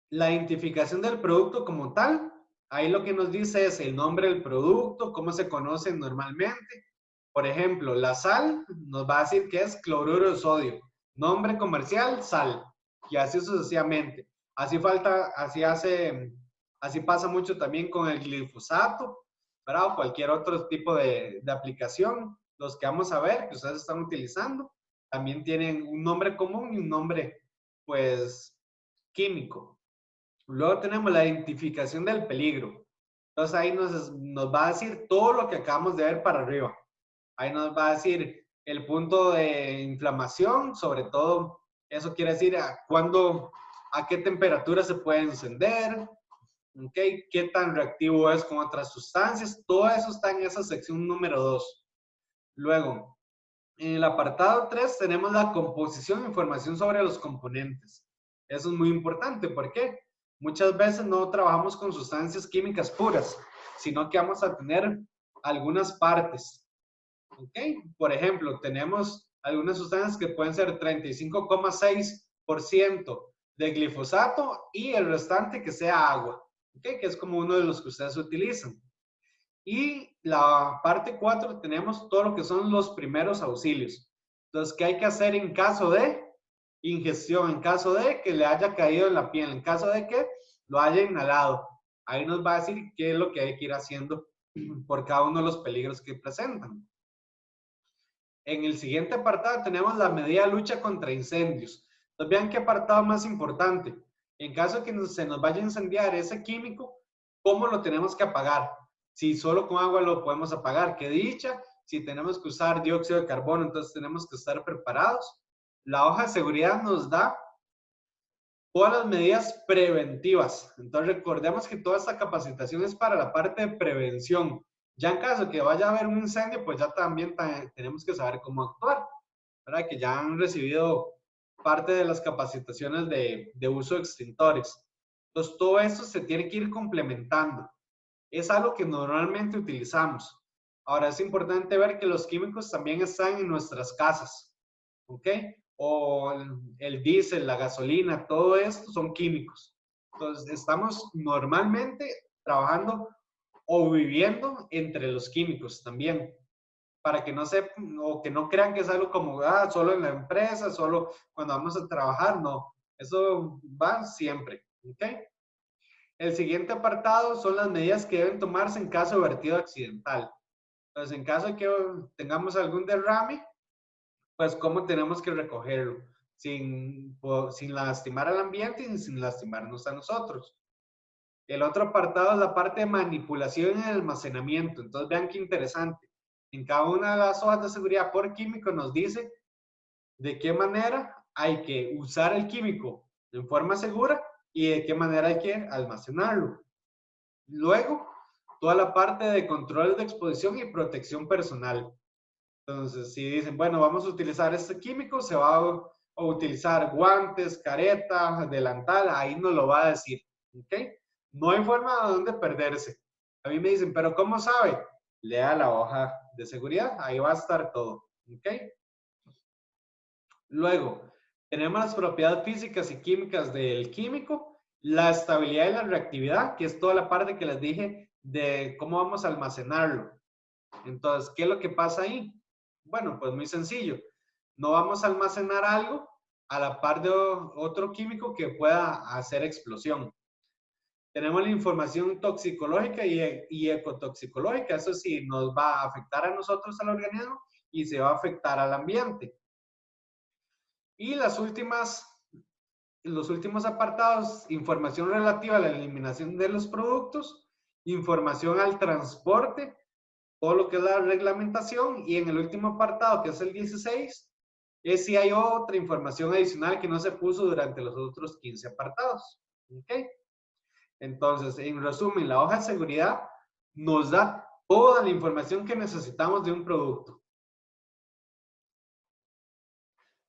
la identificación del producto como tal. Ahí lo que nos dice es el nombre del producto, cómo se conoce normalmente. Por ejemplo, la sal nos va a decir que es cloruro de sodio. Nombre comercial, sal. Y así sucesivamente. Así pasa mucho también con el glifosato, ¿verdad? O cualquier otro tipo de aplicación. Los que vamos a ver, que ustedes están utilizando, también tienen un nombre común y un nombre, pues, químico. Luego tenemos la identificación del peligro. Entonces ahí nos va a decir todo lo que acabamos de ver para arriba. Ahí nos va a decir el punto de inflamación, sobre todo, eso quiere decir a qué temperatura se puede encender, ¿okay? Qué tan reactivo es con otras sustancias. Todo eso está en esa sección número 2. Luego, en el apartado 3 tenemos la composición e información sobre los componentes. Eso es muy importante. ¿Por qué? Muchas veces no trabajamos con sustancias químicas puras, sino que vamos a tener algunas partes. ¿Ok? Por ejemplo, tenemos algunas sustancias que pueden ser 35,6% de glifosato y el restante que sea agua. ¿Ok? Que es como uno de los que ustedes utilizan. Y la parte 4 tenemos todo lo que son los primeros auxilios. Entonces, ¿qué hay que hacer en caso de ingestión? En caso de que le haya caído en la piel, en caso de que lo haya inhalado. Ahí nos va a decir qué es lo que hay que ir haciendo por cada uno de los peligros que presentan. En el siguiente apartado tenemos la medida de lucha contra incendios. Entonces, vean qué apartado más importante. En caso de que se nos vaya a incendiar ese químico, ¿cómo lo tenemos que apagar? Si solo con agua lo podemos apagar, qué dicha. Si tenemos que usar dióxido de carbono, entonces tenemos que estar preparados. La hoja de seguridad nos da todas las medidas preventivas. Entonces recordemos que toda esta capacitación es para la parte de prevención. Ya en caso que vaya a haber un incendio, pues ya también tenemos que saber cómo actuar, ¿verdad? Que ya han recibido parte de las capacitaciones de uso de extintores. Entonces todo esto se tiene que ir complementando. Es algo que normalmente utilizamos. Ahora es importante ver que los químicos también están en nuestras casas, ¿ok? O el diésel, la gasolina, todo esto son químicos. Entonces estamos normalmente trabajando o viviendo entre los químicos también, para que no o que no crean que es algo como, solo en la empresa, solo cuando vamos a trabajar, no. Eso va siempre, ¿ok? El siguiente apartado son las medidas que deben tomarse en caso de vertido accidental. Entonces, en caso de que tengamos algún derrame, pues cómo tenemos que recogerlo sin lastimar al ambiente y sin lastimarnos a nosotros. El otro apartado es la parte de manipulación y almacenamiento. Entonces, vean qué interesante. En cada una de las hojas de seguridad por químico nos dice de qué manera hay que usar el químico en forma segura y de qué manera hay que almacenarlo. Luego, toda la parte de control de exposición y protección personal. Entonces, si dicen, bueno, vamos a utilizar este químico, se va a utilizar guantes, careta, delantal, ahí nos lo va a decir, ¿ok? No hay forma de dónde perderse. A mí me dicen, pero ¿cómo sabe? Lea la hoja de seguridad, ahí va a estar todo, ¿ok? Luego, tenemos las propiedades físicas y químicas del químico, la estabilidad y la reactividad, que es toda la parte que les dije de cómo vamos a almacenarlo. Entonces, ¿qué es lo que pasa ahí? Bueno, pues muy sencillo. No vamos a almacenar algo a la par de otro químico que pueda hacer explosión. Tenemos la información toxicológica y ecotoxicológica. Eso sí, nos va a afectar a nosotros, al organismo, y se va a afectar al ambiente. Y las últimas los últimos apartados, información relativa a la eliminación de los productos, información al transporte, todo lo que es la reglamentación, y en el último apartado, que es el 16, es si hay otra información adicional que no se puso durante los otros 15 apartados. ¿Ok? Entonces, en resumen, la hoja de seguridad nos da toda la información que necesitamos de un producto.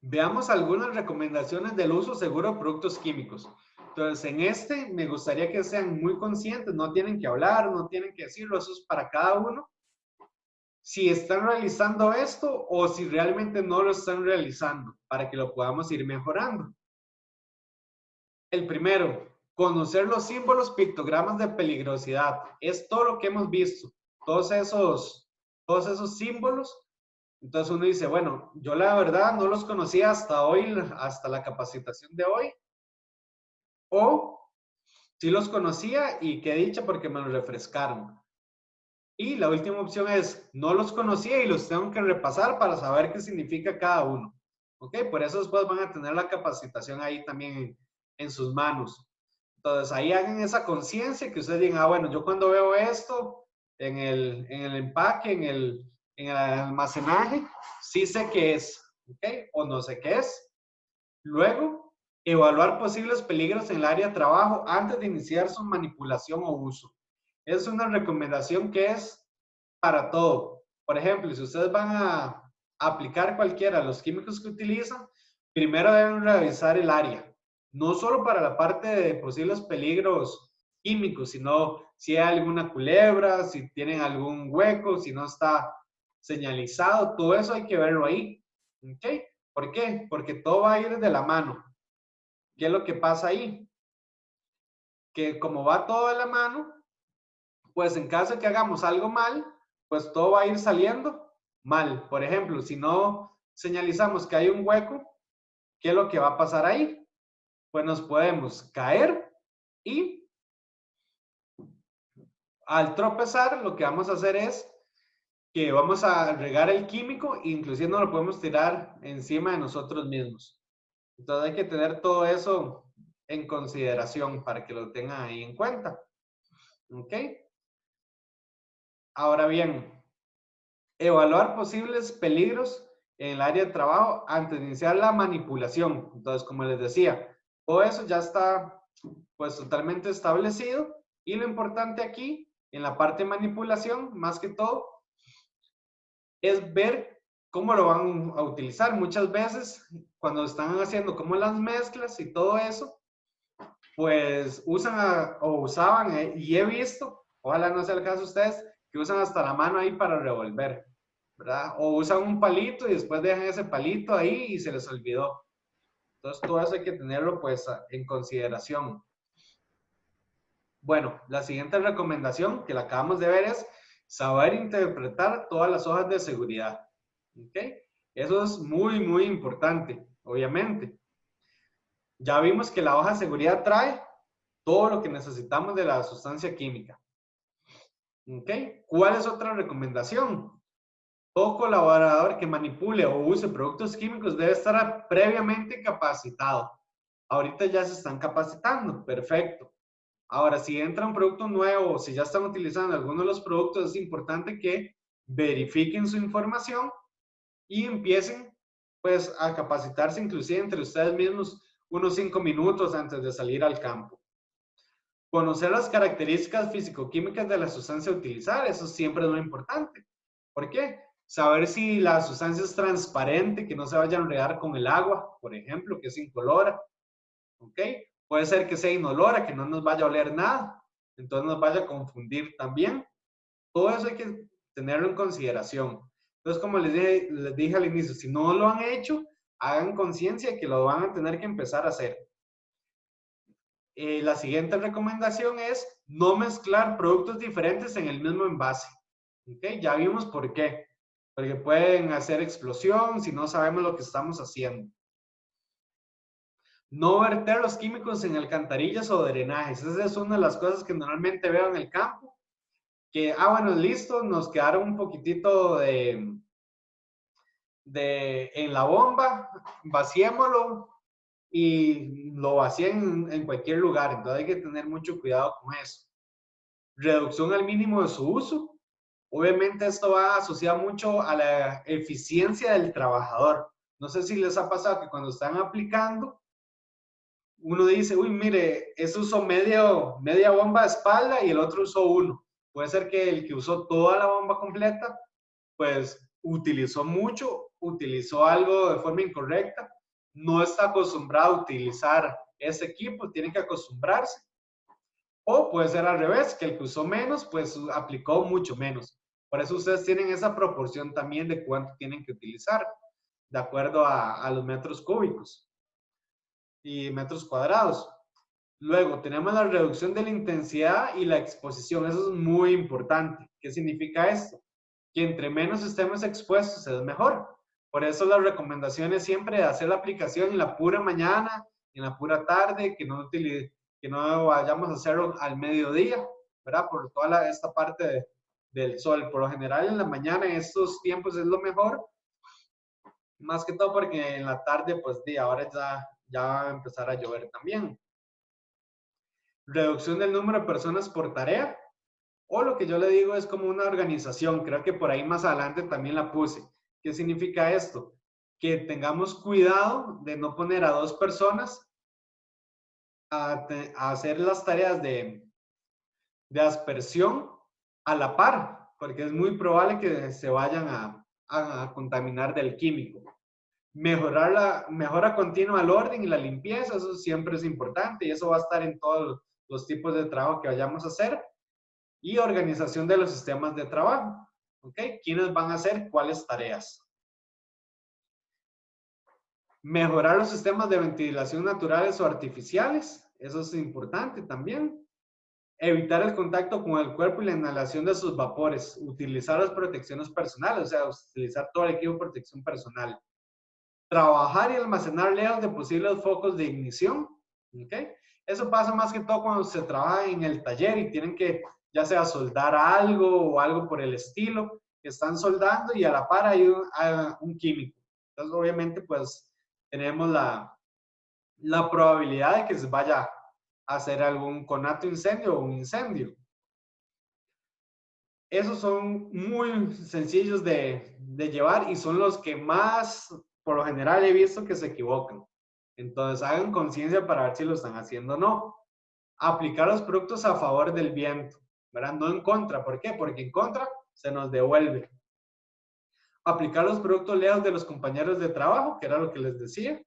Veamos algunas recomendaciones del uso seguro de productos químicos. Entonces, en este me gustaría que sean muy conscientes, no tienen que hablar, no tienen que decirlo, eso es para cada uno. Si están realizando esto o si realmente no lo están realizando, para que lo podamos ir mejorando. El primero, conocer los símbolos, pictogramas de peligrosidad. Es todo lo que hemos visto, todos esos símbolos. Entonces uno dice, bueno, yo la verdad no los conocía hasta hoy, hasta la capacitación de hoy. O sí los conocía y qué dicha porque me los refrescaron. Y la última opción es, no los conocía y los tengo que repasar para saber qué significa cada uno. ¿Ok? Por eso después van a tener la capacitación ahí también en sus manos. Entonces, ahí hagan esa conciencia que ustedes digan, ah, bueno, yo cuando veo esto en el empaque, en el almacenaje, sí sé qué es, ¿ok? O no sé qué es. Luego, evaluar posibles peligros en el área de trabajo antes de iniciar su manipulación o uso. Es una recomendación que es para todo. Por ejemplo, si ustedes van a aplicar cualquiera de los químicos que utilizan, primero deben revisar el área. No solo para la parte de posibles peligros químicos, sino si hay alguna culebra, si tienen algún hueco, si no está señalizado, todo eso hay que verlo ahí. ¿Ok? ¿Por qué? Porque todo va a ir de la mano. ¿Qué es lo que pasa ahí? Que como va todo de la mano, pues en caso de que hagamos algo mal, pues todo va a ir saliendo mal. Por ejemplo, si no señalizamos que hay un hueco, ¿qué es lo que va a pasar ahí? Pues nos podemos caer y al tropezar lo que vamos a hacer es que vamos a regar el químico e inclusive no lo podemos tirar encima de nosotros mismos. Entonces hay que tener todo eso en consideración para que lo tengan ahí en cuenta. ¿Ok? Ahora bien, evaluar posibles peligros en el área de trabajo antes de iniciar la manipulación. Entonces, como les decía, todo eso ya está pues totalmente establecido y lo importante aquí en la parte de manipulación, más que todo, es ver cómo lo van a utilizar. Muchas veces cuando están haciendo como las mezclas y todo eso, pues usan o usaban, y he visto, ojalá no sea el caso de ustedes, que usan hasta la mano ahí para revolver, ¿verdad? O usan un palito y después dejan ese palito ahí y se les olvidó. Entonces todo eso hay que tenerlo pues en consideración. Bueno, la siguiente recomendación que la acabamos de ver es saber interpretar todas las hojas de seguridad. ¿Ok? Eso es muy, muy importante, obviamente. Ya vimos que la hoja de seguridad trae todo lo que necesitamos de la sustancia química. ¿Ok? ¿Cuál es otra recomendación? Todo colaborador que manipule o use productos químicos debe estar previamente capacitado. Ahorita ya se están capacitando, perfecto. Ahora, si entra un producto nuevo o si ya están utilizando alguno de los productos, es importante que verifiquen su información y empiecen pues a capacitarse inclusive entre ustedes mismos unos 5 minutos antes de salir al campo. Conocer las características físico-químicas de la sustancia a utilizar, eso siempre es muy importante. ¿Por qué? Saber si la sustancia es transparente, que no se vaya a enredar con el agua, por ejemplo, que es incolora. ¿Ok? Puede ser que sea inolora, que no nos vaya a oler nada, entonces nos vaya a confundir también. Todo eso hay que tenerlo en consideración. Entonces, como les dije al inicio, si no lo han hecho, hagan conciencia de que lo van a tener que empezar a hacer. La siguiente recomendación es no mezclar productos diferentes en el mismo envase. ¿Okay? Ya vimos por qué. Porque pueden hacer explosión si no sabemos lo que estamos haciendo. No verter los químicos en alcantarillas o drenajes. Esa es una de las cosas que normalmente veo en el campo. Que, bueno, listo, nos quedaron un poquitito en la bomba, vaciémoslo y lo vacían en cualquier lugar. Entonces hay que tener mucho cuidado con eso. Reducción al mínimo de su uso. Obviamente esto va asociado mucho a la eficiencia del trabajador. No sé si les ha pasado que cuando están aplicando, uno dice, uy, mire, ese usó media bomba de espalda y el otro usó uno. Puede ser que el que usó toda la bomba completa, pues utilizó mucho, utilizó algo de forma incorrecta, no está acostumbrado a utilizar ese equipo, tiene que acostumbrarse. O puede ser al revés, que el que usó menos, pues aplicó mucho menos. Por eso ustedes tienen esa proporción también de cuánto tienen que utilizar, de acuerdo a los metros cúbicos y metros cuadrados. Luego tenemos la reducción de la intensidad y la exposición. Eso es muy importante. ¿Qué significa esto? Que entre menos estemos expuestos es mejor. Por eso las recomendaciones siempre de hacer la aplicación en la pura mañana, en la pura tarde, que no vayamos a hacerlo al mediodía, ¿verdad? Por toda esta parte del sol. Por lo general en la mañana en estos tiempos es lo mejor. Más que todo porque en la tarde, pues ahora ya va a empezar a llover también. Reducción del número de personas por tarea, o lo que yo le digo es como una organización. Creo que por ahí más adelante también la puse. ¿Qué significa esto? Que tengamos cuidado de no poner a 2 personas a hacer las tareas de aspersión a la par, porque es muy probable que se vayan a contaminar del químico. Mejorar la mejora continua al orden y la limpieza, eso siempre es importante y eso va a estar en todos los tipos de trabajo que vayamos a hacer. Y organización de los sistemas de trabajo. ¿Ok? ¿Quiénes van a hacer cuáles tareas? Mejorar los sistemas de ventilación naturales o artificiales. Eso es importante también. Evitar el contacto con el cuerpo y la inhalación de sus vapores. Utilizar las protecciones personales, o sea, utilizar todo el equipo de protección personal. Trabajar y almacenar lejos de posibles focos de ignición. ¿Ok? Eso pasa más que todo cuando se trabaja en el taller y tienen que ya sea soldar algo o algo por el estilo, que están soldando y a la par hay un químico. Entonces, obviamente, pues tenemos la probabilidad de que se vaya a hacer algún conato incendio o un incendio. Esos son muy sencillos de llevar y son los que más, por lo general, he visto que se equivocan. Entonces, hagan conciencia para ver si lo están haciendo o no. Aplicar los productos a favor del viento, ¿verdad? No en contra. ¿Por qué? Porque en contra se nos devuelve. Aplicar los productos lejos de los compañeros de trabajo, que era lo que les decía.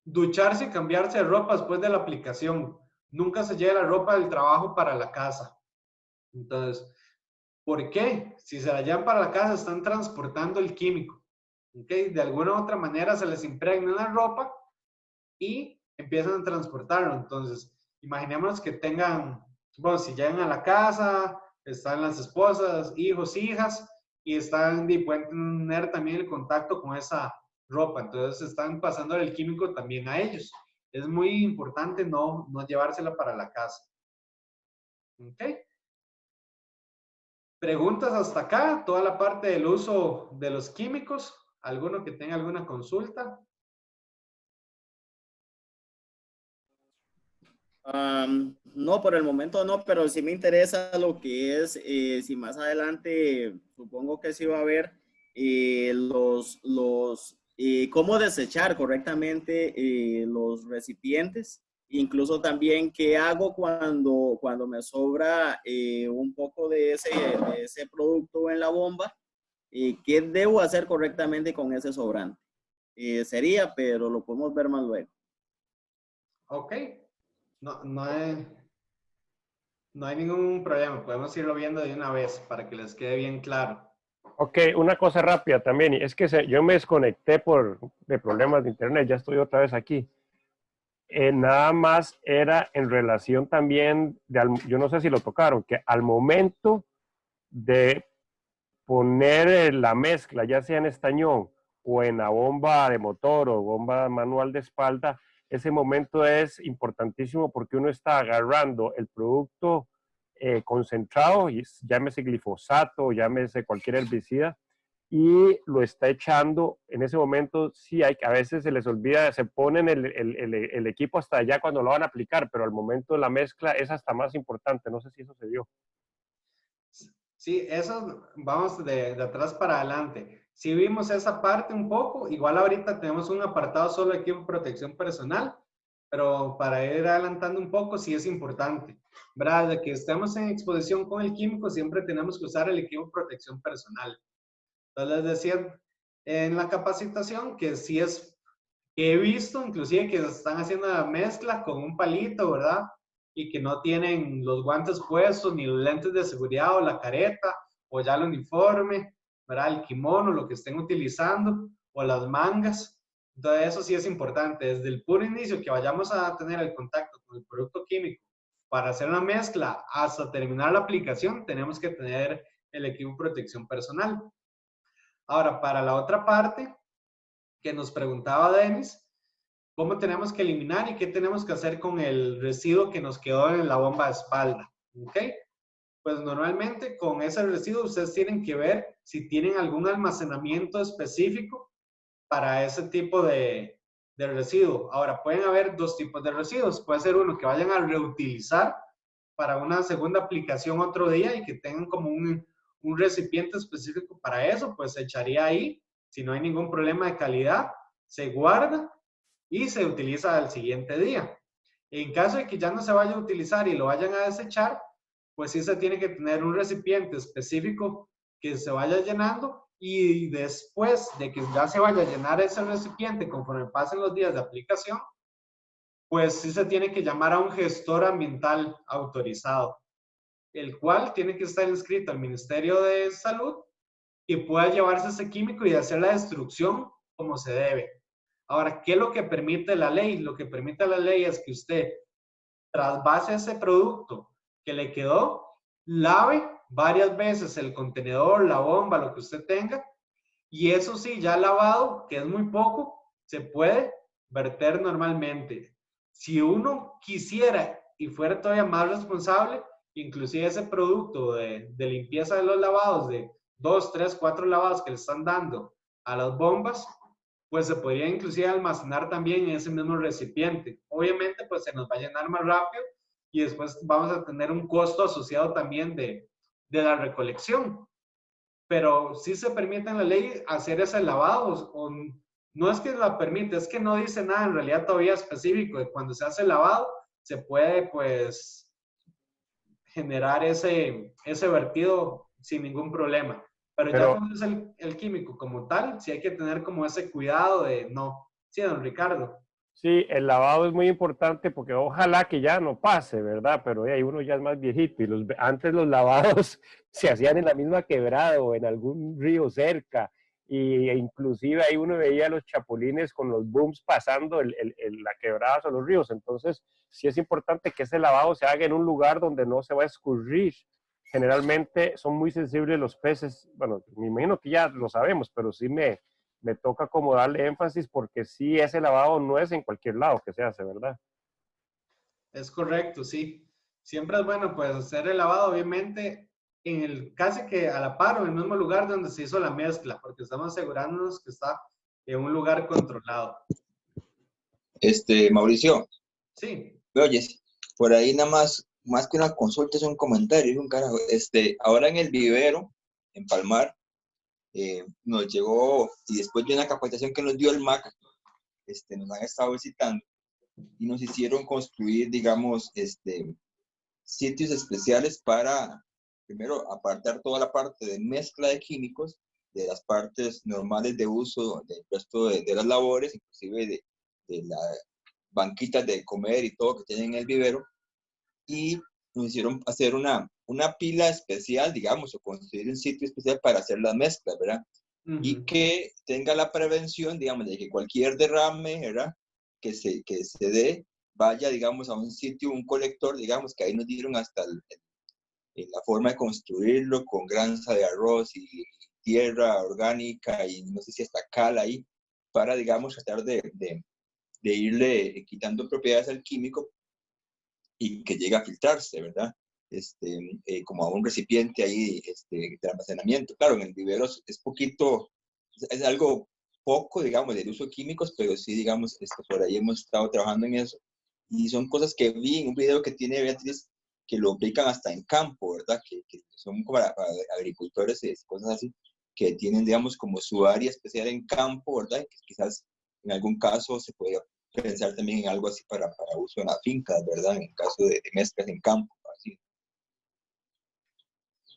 Ducharse y cambiarse de ropa después de la aplicación. Nunca se lleve la ropa del trabajo para la casa. Entonces, ¿por qué? Si se la llevan para la casa, están transportando el químico. ¿Okay? De alguna u otra manera se les impregna la ropa y empiezan a transportarlo. Entonces, imaginémonos que tengan, bueno, si llegan a la casa, están las esposas, hijos, hijas, y pueden tener también el contacto con esa ropa. Entonces, están pasando el químico también a ellos. Es muy importante no llevársela para la casa. ¿Ok? Preguntas hasta acá, toda la parte del uso de los químicos. ¿Alguno que tenga alguna consulta?
No, por el momento no, pero sí me interesa lo que es, si más adelante, supongo que sí va a haber cómo desechar correctamente los recipientes, incluso también qué hago cuando me sobra un poco de ese producto en la bomba, qué debo hacer correctamente con ese sobrante. Sería, pero lo podemos ver más luego.
Ok. No hay ningún problema. Podemos irlo viendo de una vez para que les quede bien claro.
Ok, una cosa rápida también, es que yo me desconecté de problemas de internet, ya estoy otra vez aquí. Nada más era en relación también, yo no sé si lo tocaron, que al momento de poner la mezcla, ya sea en estañón o en la bomba de motor o bomba manual de espalda, ese momento es importantísimo porque uno está agarrando el producto concentrado, y llámese glifosato, llámese cualquier herbicida, y lo está echando en ese momento. Sí, a veces se les olvida, se ponen el equipo hasta allá cuando lo van a aplicar, pero al momento de la mezcla es hasta más importante. No sé si eso se dio.
Sí, eso vamos de atrás para adelante. Si vimos esa parte un poco, igual ahorita tenemos un apartado solo de equipo de protección personal, pero para ir adelantando un poco, sí es importante, ¿verdad? De que estemos en exposición con el químico, siempre tenemos que usar el equipo de protección personal. Entonces les decía en la capacitación que sí es, que he visto inclusive que están haciendo la mezcla con un palito, ¿verdad? Y que no tienen los guantes puestos, ni los lentes de seguridad o la careta, o ya el uniforme, ¿verdad? El kimono, lo que estén utilizando, o las mangas. Entonces eso sí es importante. Desde el puro inicio que vayamos a tener el contacto con el producto químico para hacer una mezcla hasta terminar la aplicación, tenemos que tener el equipo de protección personal. Ahora, para la otra parte que nos preguntaba Denis, ¿cómo tenemos que eliminar y qué tenemos que hacer con el residuo que nos quedó en la bomba de espalda? ¿Ok? Pues normalmente con ese residuo ustedes tienen que ver si tienen algún almacenamiento específico para ese tipo de residuo. Ahora, pueden haber dos tipos de residuos. Puede ser uno que vayan a reutilizar para una segunda aplicación otro día y que tengan como un recipiente específico para eso, pues se echaría ahí. Si no hay ningún problema de calidad, se guarda y se utiliza al siguiente día. En caso de que ya no se vaya a utilizar y lo vayan a desechar, pues sí se tiene que tener un recipiente específico que se vaya llenando y después de que ya se vaya a llenar ese recipiente conforme pasen los días de aplicación, pues sí se tiene que llamar a un gestor ambiental autorizado, el cual tiene que estar inscrito al Ministerio de Salud y pueda llevarse ese químico y hacer la destrucción como se debe. Ahora, ¿qué es lo que permite la ley? Lo que permite la ley es que usted trasvase ese producto que le quedó, lave varias veces el contenedor, la bomba, lo que usted tenga, y eso sí, ya lavado, que es muy poco, se puede verter normalmente. Si uno quisiera y fuera todavía más responsable, inclusive ese producto de limpieza de los lavados, de 2, 3, 4 lavados que le están dando a las bombas, pues se podría inclusive almacenar también en ese mismo recipiente. Obviamente, pues se nos va a llenar más rápido y después vamos a tener un costo asociado también de la recolección. Pero sí se permite en la ley hacer ese lavado, o no es que la permite, es que no dice nada en realidad todavía específico de cuando se hace el lavado, se puede pues generar ese vertido sin ningún problema. Pero ya
Pero
cuando es el químico como tal, sí hay que tener como ese cuidado de no. Sí, don Ricardo.
sí, el lavado es muy importante porque ojalá que ya no pase, ¿verdad? Pero ahí uno ya es más viejito y antes los lavados se hacían en la misma quebrada o en algún río cerca e inclusive ahí uno veía los chapulines con los booms pasando la quebrada o los ríos. Entonces, sí es importante que ese lavado se haga en un lugar donde no se va a escurrir. Generalmente son muy sensibles los peces. Bueno, me imagino que ya lo sabemos, pero sí me toca como darle énfasis porque sí, ese lavado no es en cualquier lado que se hace, ¿verdad?
Es correcto, sí. Siempre es bueno pues hacer el lavado, obviamente, en el casi que a la par o en el mismo lugar donde se hizo la mezcla, porque estamos asegurándonos que está en un lugar controlado.
Mauricio,
Sí.
me oyes, por ahí nada más que una consulta es un comentario, es un carajo. Ahora en el vivero, en Palmar, nos llegó, y después de una capacitación que nos dio el MAC, nos han estado visitando y nos hicieron construir, digamos, sitios especiales para, primero, apartar toda la parte de mezcla de químicos de las partes normales de uso del resto de las labores, inclusive de las banquitas de comer y todo que tienen en el vivero, y nos hicieron hacer una pila especial, digamos, o construir un sitio especial para hacer las mezclas, ¿verdad? Y que tenga la prevención, digamos, de que cualquier derrame, ¿verdad? Que se dé, vaya, digamos, a un sitio, un colector, digamos, que ahí nos dieron hasta la forma de construirlo con granza de arroz y tierra orgánica y no sé si hasta cal ahí, para, digamos, tratar de irle quitando propiedades al químico y que llegue a filtrarse, ¿verdad? como a un recipiente ahí de almacenamiento. Claro, en el vivero es poquito, es algo poco, digamos, del uso de químicos, pero sí, digamos, por ahí hemos estado trabajando en eso. Y son cosas que vi en un video que tiene Beatriz, que lo aplican hasta en campo, ¿verdad? Que son como para agricultores y cosas así, que tienen, digamos, como su área especial en campo, ¿verdad? Que quizás en algún caso se podría pensar también en algo así para uso en las fincas, ¿verdad? En caso de mezclas en campo, así.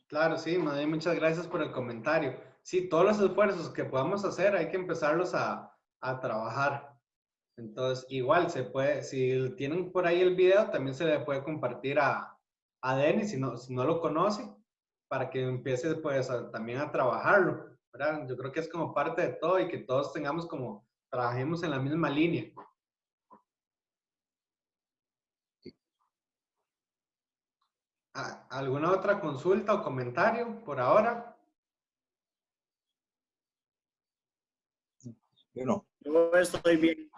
Claro, sí, Madrid, muchas gracias por el comentario. Sí, todos los esfuerzos que podamos hacer hay que empezarlos a trabajar. Entonces, igual se puede, si tienen por ahí el video, también se le puede compartir a Denis, si no lo conoce, para que empiece pues también a trabajarlo, ¿verdad? Yo creo que es como parte de todo y que todos tengamos como, trabajemos en la misma línea. ¿Alguna otra consulta o comentario por ahora?
Yo no.
Yo estoy bien.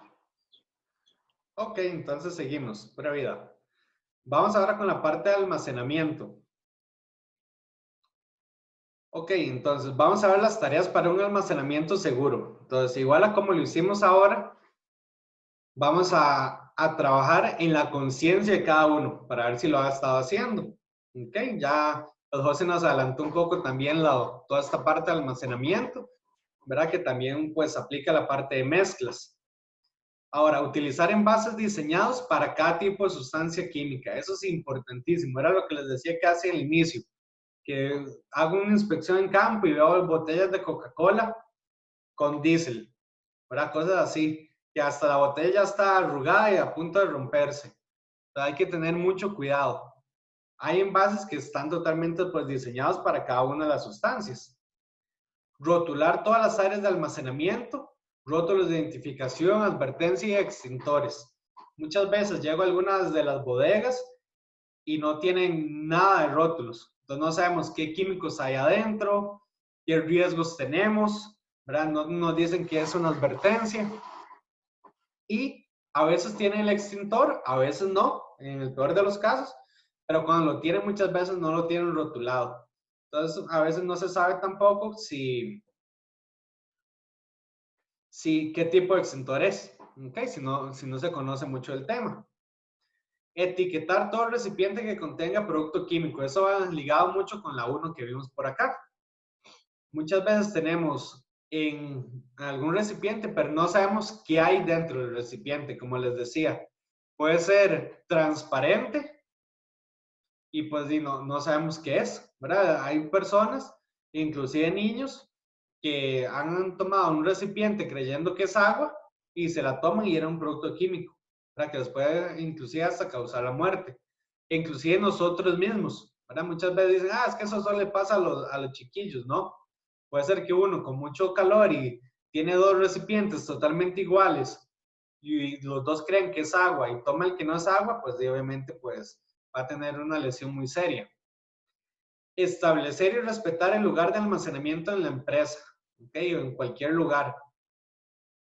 Ok, entonces seguimos. Pura vida. Vamos ahora con la parte de almacenamiento. Ok, entonces vamos a ver las tareas para un almacenamiento seguro. Entonces, igual a como lo hicimos ahora, vamos a trabajar en la conciencia de cada uno para ver si lo ha estado haciendo. Ok, ya pues, José nos adelantó un poco también toda esta parte de almacenamiento, ¿verdad? Que también pues aplica la parte de mezclas. Ahora, utilizar envases diseñados para cada tipo de sustancia química. Eso es importantísimo. Era lo que les decía casi al inicio, que hago una inspección en campo y veo botellas de Coca-Cola con diésel, ¿verdad? Cosas así, que hasta la botella ya está arrugada y a punto de romperse. Entonces hay que tener mucho cuidado. Hay envases que están totalmente pues, diseñados para cada una de las sustancias. Rotular todas las áreas de almacenamiento, rótulos de identificación, advertencia y extintores. Muchas veces llego a algunas de las bodegas y no tienen nada de rótulos. Entonces no sabemos qué químicos hay adentro, qué riesgos tenemos, ¿verdad? No nos dicen que es una advertencia. Y a veces tienen el extintor, a veces no, en el peor de los casos, pero cuando lo tienen muchas veces no lo tienen rotulado. Entonces a veces no se sabe tampoco qué tipo de extintor es, ¿okay? Si no se conoce mucho el tema. Etiquetar todo recipiente que contenga producto químico. Eso va ligado mucho con la 1 que vimos por acá. Muchas veces tenemos en algún recipiente, pero no sabemos qué hay dentro del recipiente, como les decía. Puede ser transparente y pues no sabemos qué es, ¿verdad? Hay personas, inclusive niños, que han tomado un recipiente creyendo que es agua y se la toman y era un producto químico, para que les puede inclusive hasta causar la muerte. Inclusive nosotros mismos, ¿verdad? Muchas veces dicen, es que eso solo le pasa a los chiquillos, ¿no? Puede ser que uno con mucho calor y tiene dos recipientes totalmente iguales y los dos creen que es agua y toma el que no es agua, pues obviamente pues va a tener una lesión muy seria. Establecer y respetar el lugar de almacenamiento en la empresa, ¿ok? O en cualquier lugar.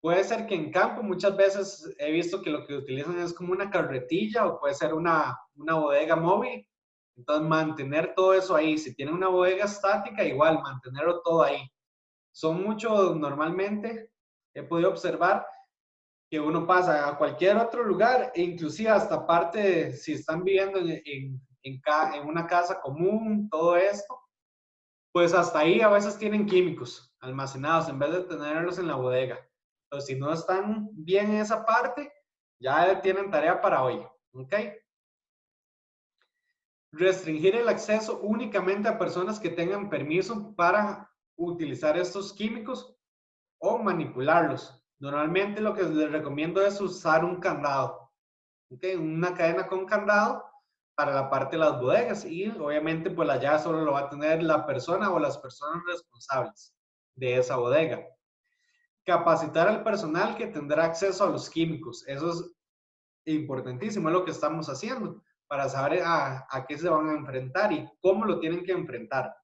Puede ser que en campo muchas veces he visto que lo que utilizan es como una carretilla o puede ser una bodega móvil. Entonces, mantener todo eso ahí. Si tiene una bodega estática, igual, mantenerlo todo ahí. Son muchos, normalmente, he podido observar que uno pasa a cualquier otro lugar, e inclusive hasta parte, si están viviendo en una casa común, todo esto, pues hasta ahí a veces tienen químicos almacenados en vez de tenerlos en la bodega. Entonces, si no están bien en esa parte, ya tienen tarea para hoy, ¿ok? Restringir el acceso únicamente a personas que tengan permiso para utilizar estos químicos o manipularlos. Normalmente lo que les recomiendo es usar un candado, ¿okay? Una cadena con candado para la parte de las bodegas y obviamente pues la llave solo lo va a tener la persona o las personas responsables de esa bodega. Capacitar al personal que tendrá acceso a los químicos. Eso es importantísimo, es lo que estamos haciendo para saber a qué se van a enfrentar y cómo lo tienen que enfrentar.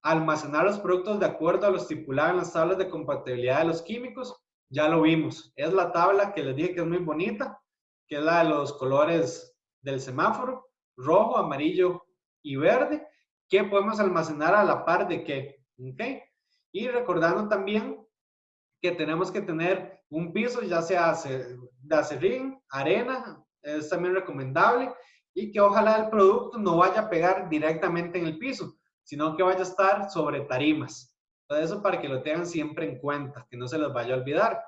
Almacenar los productos de acuerdo a lo estipulado en las tablas de compatibilidad de los químicos. Ya lo vimos. Es la tabla que les dije que es muy bonita, que es la de los colores del semáforo. rojo, amarillo y verde, que podemos almacenar a la par de qué, ¿ok? Y recordando también que tenemos que tener un piso, ya sea de acerrín, arena, es también recomendable, y que ojalá el producto no vaya a pegar directamente en el piso, sino que vaya a estar sobre tarimas. Todo eso para que lo tengan siempre en cuenta, que no se les vaya a olvidar.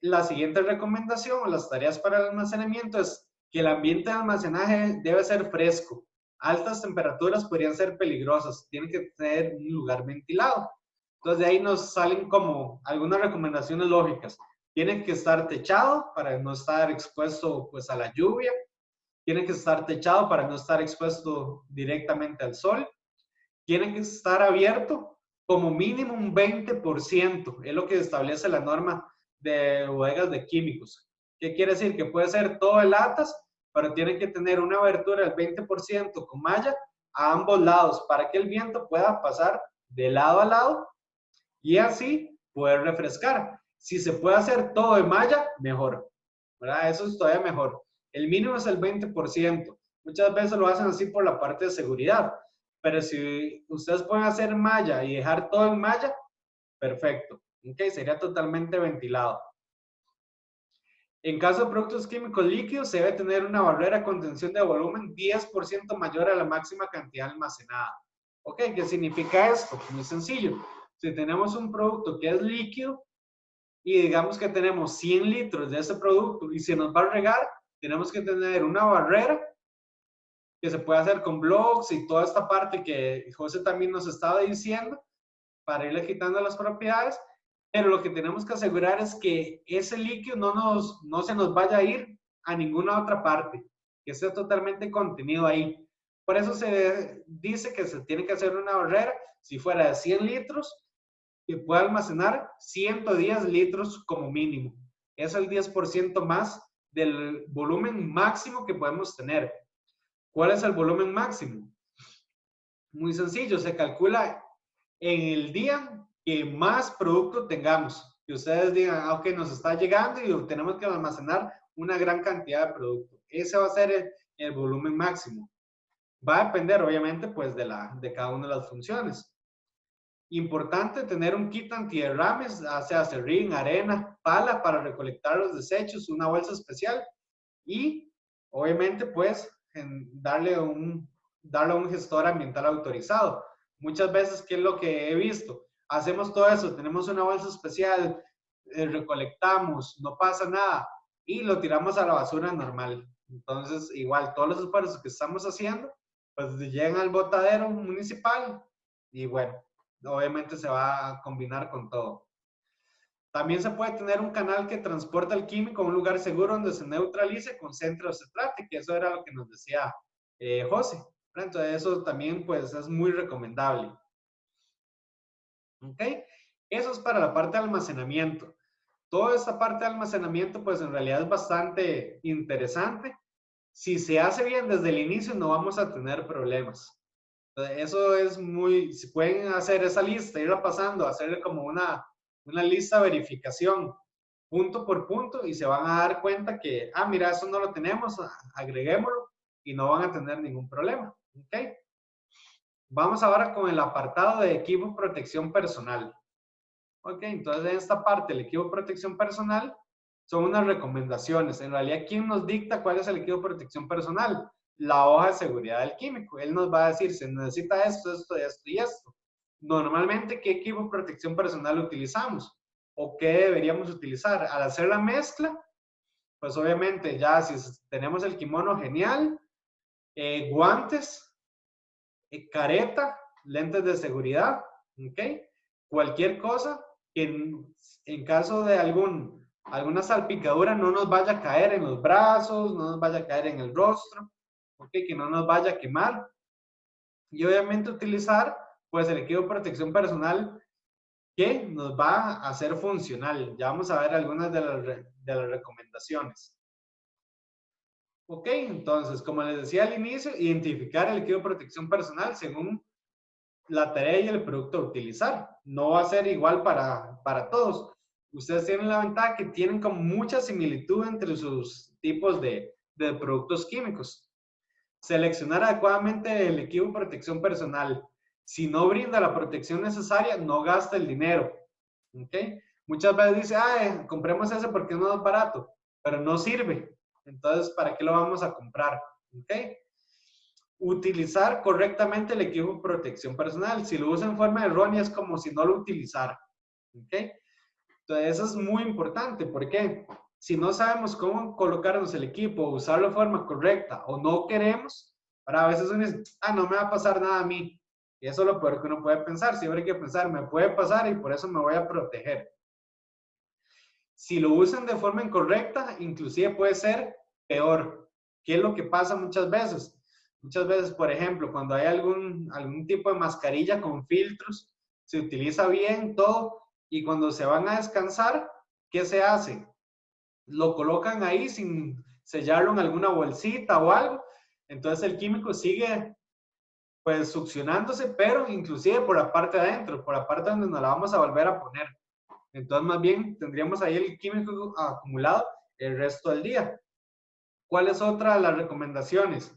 La siguiente recomendación o las tareas para el almacenamiento es que el ambiente de almacenaje debe ser fresco. Altas temperaturas podrían ser peligrosas, tiene que tener un lugar ventilado. Entonces de ahí nos salen como algunas recomendaciones lógicas. Tiene que estar techado para no estar expuesto pues a la lluvia. Tiene que estar techado para no estar expuesto directamente al sol. Tiene que estar abierto como mínimo un 20%. Es lo que establece la norma de bodegas de químicos. ¿Qué quiere decir? Que puede ser todo de latas, pero tiene que tener una abertura del 20% con malla a ambos lados para que el viento pueda pasar de lado a lado y así poder refrescar. Si se puede hacer todo de malla, mejor, ¿verdad? Eso es todavía mejor. El mínimo es el 20%. Muchas veces lo hacen así por la parte de seguridad, pero si ustedes pueden hacer malla y dejar todo en malla, perfecto. Ok, sería totalmente ventilado. En caso de productos químicos líquidos, se debe tener una barrera de contención de volumen 10% mayor a la máxima cantidad almacenada. Ok, ¿qué significa esto? Muy sencillo. Si tenemos un producto que es líquido y digamos que tenemos 100 litros de ese producto y se nos va a regar, tenemos que tener una barrera que se puede hacer con blocks y toda esta parte que José también nos estaba diciendo para irle quitando las propiedades, pero lo que tenemos que asegurar es que ese líquido no se nos vaya a ir a ninguna otra parte, que esté totalmente contenido ahí. Por eso se dice que se tiene que hacer una barrera, si fuera de 100 litros, que pueda almacenar 110 litros como mínimo. Es el 10% más del volumen máximo que podemos tener. ¿Cuál es el volumen máximo? Muy sencillo, se calcula en el día que más producto tengamos. Que ustedes digan, ok, nos está llegando y tenemos que almacenar una gran cantidad de producto. Ese va a ser el volumen máximo. Va a depender, obviamente, pues de cada una de las funciones. Importante tener un kit antiderrames, sea acerrín, arena, pala para recolectar los desechos, una bolsa especial y, obviamente, pues, darle a un gestor ambiental autorizado. Muchas veces, ¿qué es lo que he visto? Hacemos todo eso, tenemos una bolsa especial, recolectamos, no pasa nada y lo tiramos a la basura normal. Entonces, igual, todos los esfuerzos que estamos haciendo, pues llegan al botadero municipal y bueno, obviamente se va a combinar con todo. También se puede tener un canal que transporta el químico a un lugar seguro donde se neutralice, concentre o se trate, que eso era lo que nos decía José. Entonces, eso también pues es muy recomendable. ¿Ok? Eso es para la parte de almacenamiento. Toda esta parte de almacenamiento pues en realidad es bastante interesante. Si se hace bien desde el inicio no vamos a tener problemas. Entonces, eso es muy, si pueden hacer esa lista, irla pasando, hacer como una lista de verificación punto por punto y se van a dar cuenta que, mira, eso no lo tenemos, agreguémoslo y no van a tener ningún problema. ¿Ok? Vamos ahora con el apartado de equipo de protección personal. Ok, entonces en esta parte, el equipo de protección personal son unas recomendaciones. En realidad, ¿quién nos dicta cuál es el equipo de protección personal? La hoja de seguridad del químico. Él nos va a decir, se necesita esto, esto, esto y esto. Normalmente, ¿qué equipo de protección personal utilizamos? ¿O qué deberíamos utilizar? Al hacer la mezcla, pues obviamente ya si tenemos el kimono, genial. Guantes, careta, lentes de seguridad, ¿ok? Cualquier cosa que en caso de alguna salpicadura no nos vaya a caer en los brazos, no nos vaya a caer en el rostro, ¿ok? Que no nos vaya a quemar. Y obviamente utilizar pues el equipo de protección personal que nos va a hacer funcional. Ya vamos a ver algunas de las recomendaciones. Ok, entonces, como les decía al inicio, identificar el equipo de protección personal según la tarea y el producto a utilizar. No va a ser igual para todos. Ustedes tienen la ventaja que tienen como mucha similitud entre sus tipos de productos químicos. Seleccionar adecuadamente el equipo de protección personal. Si no brinda la protección necesaria, no gasta el dinero. ¿Ok? Muchas veces dice, compremos ese porque es más barato, pero no sirve. Entonces, ¿para qué lo vamos a comprar? ¿Ok? Utilizar correctamente el equipo de protección personal. Si lo usa en forma errónea, es como si no lo utilizara. ¿Ok? Entonces, eso es muy importante. ¿Por qué? Si no sabemos cómo colocarnos el equipo, usarlo de forma correcta o no queremos, para a veces uno dice, no me va a pasar nada a mí. Y eso es lo peor que uno puede pensar. Siempre hay que pensar, me puede pasar y por eso me voy a proteger. Si lo usan de forma incorrecta, inclusive puede ser peor. ¿Qué es lo que pasa muchas veces? Muchas veces, por ejemplo, cuando hay algún tipo de mascarilla con filtros, se utiliza bien todo y cuando se van a descansar, ¿qué se hace? Lo colocan ahí sin sellarlo en alguna bolsita o algo. Entonces el químico sigue pues succionándose, pero inclusive por la parte de adentro, por la parte donde nos la vamos a volver a poner. Entonces, más bien, tendríamos ahí el químico acumulado el resto del día. ¿Cuál es otra de las recomendaciones?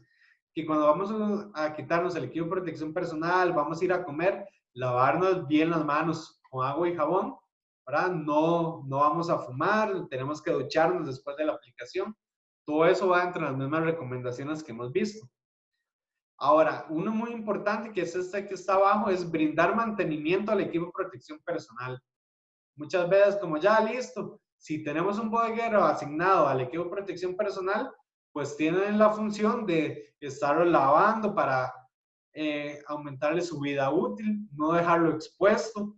Que cuando vamos a quitarnos el equipo de protección personal, vamos a ir a comer, lavarnos bien las manos con agua y jabón, ¿verdad? No vamos a fumar, tenemos que ducharnos después de la aplicación. Todo eso va entre las mismas recomendaciones que hemos visto. Ahora, uno muy importante, que es este que está abajo, es brindar mantenimiento al equipo de protección personal. Muchas veces, como ya listo, si tenemos un bodeguero asignado al equipo de protección personal, pues tienen la función de estarlo lavando para aumentarle su vida útil, no dejarlo expuesto.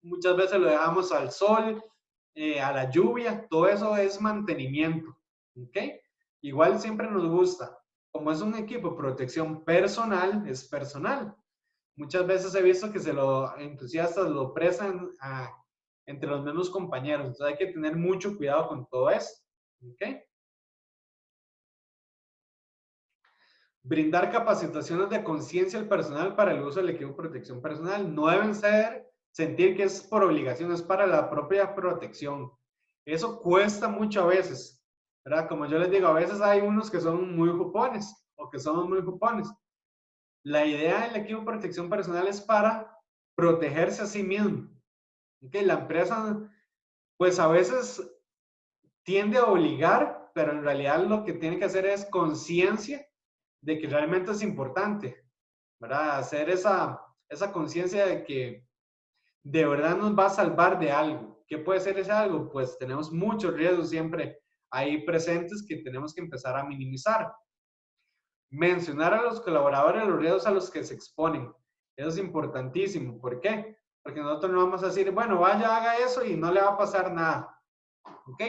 Muchas veces lo dejamos al sol, a la lluvia, todo eso es mantenimiento. ¿Ok? Igual siempre nos gusta. Como es un equipo de protección personal, es personal. Muchas veces he visto que inclusive hasta lo prestan entre los mismos compañeros. Entonces hay que tener mucho cuidado con todo esto. ¿Ok? Brindar capacitaciones de conciencia al personal para el uso del equipo de protección personal. No deben sentir que es por obligación, es para la propia protección. Eso cuesta mucho a veces, ¿verdad? Como yo les digo, a veces hay unos que son muy jupones o que somos muy jupones. La idea del equipo de protección personal es para protegerse a sí mismo. ¿Okay? La empresa, pues a veces tiende a obligar, pero en realidad lo que tiene que hacer es conciencia de que realmente es importante, ¿verdad? Hacer esa conciencia de que de verdad nos va a salvar de algo. ¿Qué puede ser ese algo? Pues tenemos muchos riesgos siempre ahí presentes que tenemos que empezar a minimizar. Mencionar a los colaboradores los riesgos a los que se exponen. Eso es importantísimo. ¿Por qué? Porque nosotros no vamos a decir, bueno, vaya, haga eso y no le va a pasar nada. ¿Ok?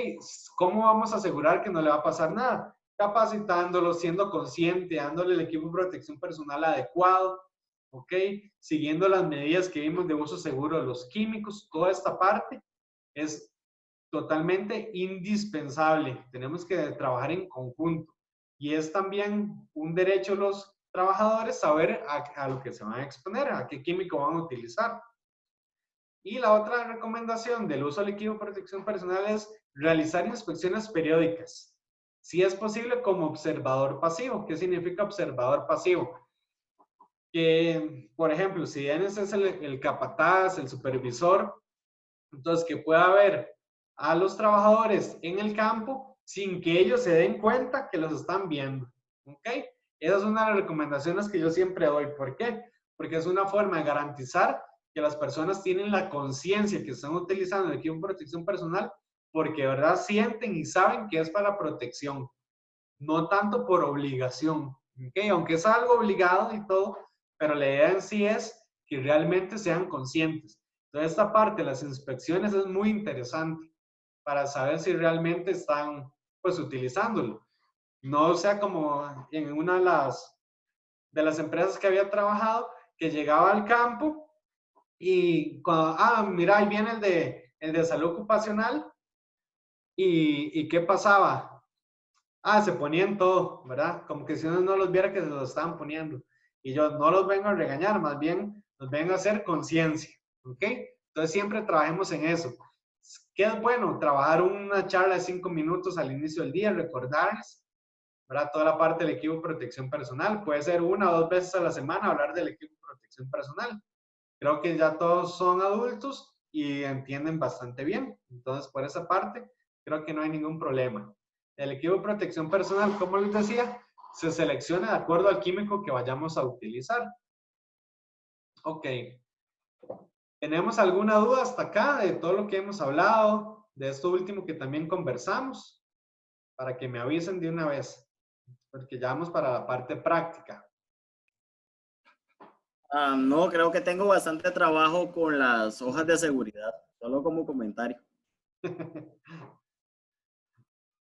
¿Cómo vamos a asegurar que no le va a pasar nada? Capacitándolo, siendo consciente, dándole el equipo de protección personal adecuado, ¿ok? Siguiendo las medidas que vimos de uso seguro de los químicos. Toda esta parte es totalmente indispensable. Tenemos que trabajar en conjunto. Y es también un derecho de los trabajadores saber a lo que se van a exponer, a qué químico van a utilizar. Y la otra recomendación del uso del equipo de protección personal es realizar inspecciones periódicas. Si es posible, como observador pasivo. ¿Qué significa observador pasivo? Que, por ejemplo, si es el capataz, el supervisor, entonces que pueda ver a los trabajadores en el campo sin que ellos se den cuenta que los están viendo. ¿Ok? Esa es una de las recomendaciones que yo siempre doy. ¿Por qué? Porque es una forma de garantizar que las personas tienen la conciencia que están utilizando el equipo de protección personal porque de verdad sienten y saben que es para protección, no tanto por obligación. ¿Ok? Aunque es algo obligado y todo, pero la idea en sí es que realmente sean conscientes. Entonces, esta parte de las inspecciones es muy interesante para saber si realmente están, pues, utilizándolo. No sea como en una de las empresas que había trabajado, que llegaba al campo y cuando, mira, ahí viene el de salud ocupacional y ¿qué pasaba? Se ponían todo, ¿verdad? Como que si uno no los viera que se los estaban poniendo. Y yo no los vengo a regañar, más bien los vengo a hacer conciencia, ¿ok? Entonces siempre trabajemos en eso. ¿Qué es bueno? Trabajar una charla de 5 minutos al inicio del día, recordarles, ¿verdad? Toda la parte del equipo de protección personal. Puede ser 1 o 2 veces a la semana hablar del equipo de protección personal. Creo que ya todos son adultos y entienden bastante bien. Entonces, por esa parte, creo que no hay ningún problema. El equipo de protección personal, como les decía, se selecciona de acuerdo al químico que vayamos a utilizar. Ok. ¿Tenemos alguna duda hasta acá de todo lo que hemos hablado, de esto último que también conversamos? Para que me avisen de una vez, porque ya vamos para la parte práctica.
No, creo que tengo bastante trabajo con las hojas de seguridad, solo como comentario.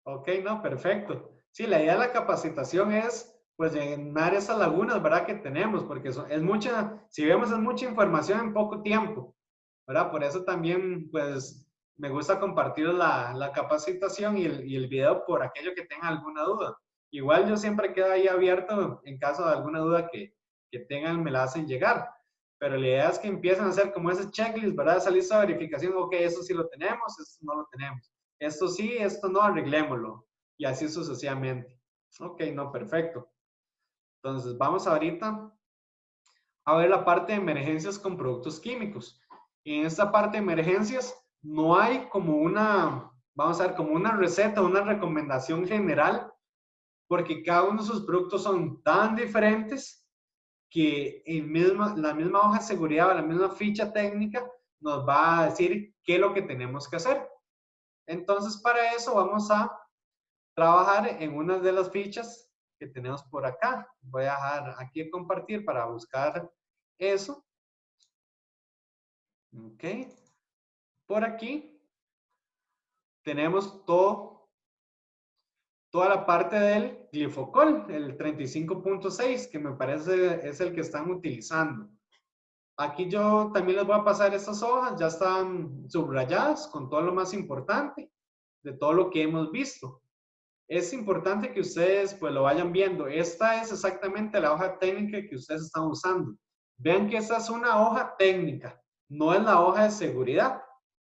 Ok, no, perfecto. Sí, la idea de la capacitación es, pues, llenar esas lagunas, ¿verdad? Que tenemos, porque es mucha, si vemos, es mucha información en poco tiempo, ¿verdad? Por eso también, pues, me gusta compartir la capacitación y el video por aquello que tenga alguna duda. Igual yo siempre quedo ahí abierto en caso de alguna duda que tengan, me la hacen llegar. Pero la idea es que empiecen a hacer como ese checklist, ¿verdad? Esa lista de verificación, ok, eso sí lo tenemos, eso no lo tenemos. Esto sí, esto no, arreglémoslo. Y así sucesivamente. Ok, no, perfecto. Entonces, vamos ahorita a ver la parte de emergencias con productos químicos. Y en esta parte de emergencias no hay como una, vamos a ver, como una receta, una recomendación general, porque cada uno de sus productos son tan diferentes que la misma hoja de seguridad o la misma ficha técnica nos va a decir qué es lo que tenemos que hacer. Entonces, para eso vamos a trabajar en una de las fichas que tenemos por acá. Voy a dejar aquí a compartir para buscar eso. Ok. Por aquí tenemos toda la parte del glifocol, el 35.6, que me parece es el que están utilizando. Aquí yo también les voy a pasar estas hojas, ya están subrayadas con todo lo más importante de todo lo que hemos visto. Es importante que ustedes pues lo vayan viendo. Esta es exactamente la hoja técnica que ustedes están usando. Vean que esta es una hoja técnica, no es la hoja de seguridad.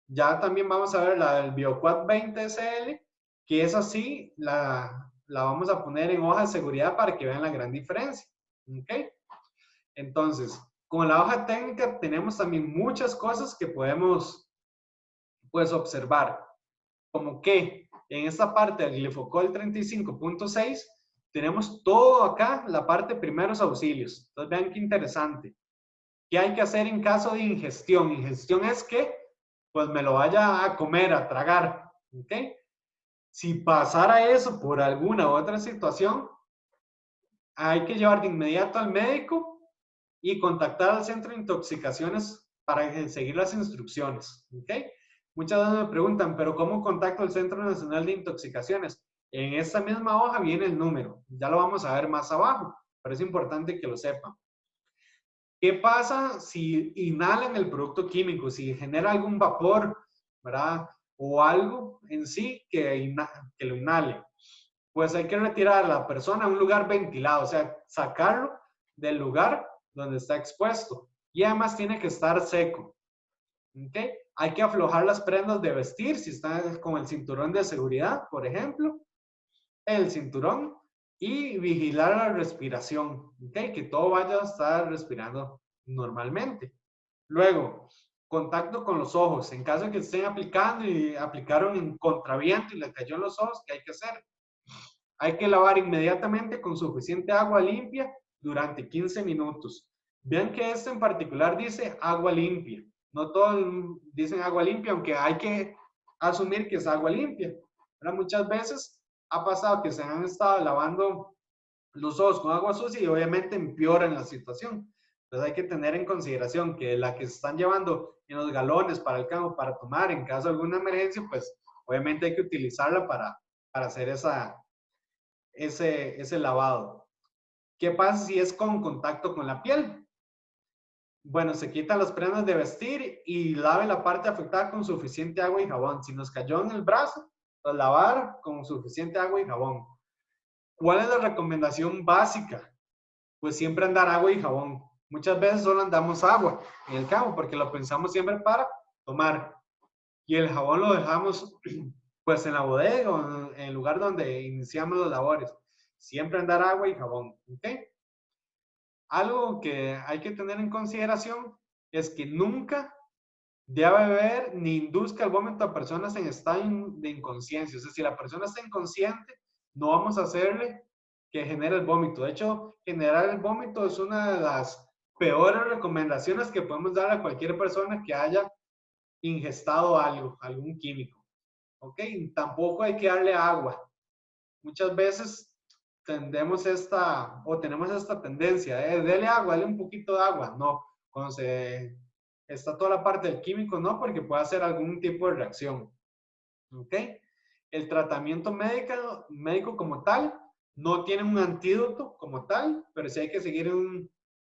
Ya también vamos a ver la del BioQuad 20 SL, que es así, la vamos a poner en hoja de seguridad para que vean la gran diferencia. ¿Ok? Entonces, con la hoja técnica tenemos también muchas cosas que podemos pues observar. Como que en esta parte del glifocol 35.6 tenemos todo acá, la parte de primeros auxilios. Entonces vean qué interesante. ¿Qué hay que hacer en caso de ingestión? Ingestión es que pues me lo vaya a comer, a tragar. ¿Ok? Si pasara eso por alguna otra situación, hay que llevar de inmediato al médico y contactar al centro de intoxicaciones para seguir las instrucciones. ¿Ok? Muchas veces me preguntan, ¿pero cómo contacto el Centro Nacional de Intoxicaciones? En esta misma hoja viene el número. Ya lo vamos a ver más abajo, pero es importante que lo sepan. ¿Qué pasa si inhalan el producto químico? Si genera algún vapor, ¿verdad? O algo en sí que lo inhale. Pues hay que retirar a la persona a un lugar ventilado, o sea, sacarlo del lugar donde está expuesto. Y además tiene que estar seco. ¿Ok? Hay que aflojar las prendas de vestir, si está con el cinturón de seguridad, por ejemplo, el cinturón, y vigilar la respiración, ¿ok? Que todo vaya a estar respirando normalmente. Luego, contacto con los ojos. En caso de que estén aplicando y aplicaron en contraviento y le cayó en los ojos, ¿qué hay que hacer? Hay que lavar inmediatamente con suficiente agua limpia durante 15 minutos. Vean que esto en particular dice agua limpia. No todos dicen agua limpia, aunque hay que asumir que es agua limpia. Pero muchas veces ha pasado que se han estado lavando los ojos con agua sucia y obviamente empeoran la situación. Entonces hay que tener en consideración que la que se están llevando en los galones para el campo para tomar en caso de alguna emergencia, pues obviamente hay que utilizarla para hacer ese lavado. ¿Qué pasa si es con contacto con la piel? Bueno, se quitan las prendas de vestir y lave la parte afectada con suficiente agua y jabón. Si nos cayó en el brazo, pues lavar con suficiente agua y jabón. ¿Cuál es la recomendación básica? Pues siempre andar agua y jabón. Muchas veces solo andamos agua en el campo porque lo pensamos siempre para tomar. Y el jabón lo dejamos pues en la bodega o en el lugar donde iniciamos las labores. Siempre andar agua y jabón, ¿ok? Algo que hay que tener en consideración es que nunca debe beber ni induzca el vómito a personas en estado de inconsciencia. O sea, si la persona está inconsciente, no vamos a hacerle que genere el vómito. De hecho, generar el vómito es una de las peores recomendaciones que podemos dar a cualquier persona que haya ingestado algo, algún químico. ¿Ok? Tampoco hay que darle agua. Muchas veces tenemos esta tendencia, dele agua, dale un poquito de agua. No, cuando está toda la parte del químico, no, porque puede hacer algún tipo de reacción. ¿Ok? El tratamiento médico como tal no tiene un antídoto como tal, pero sí hay que seguir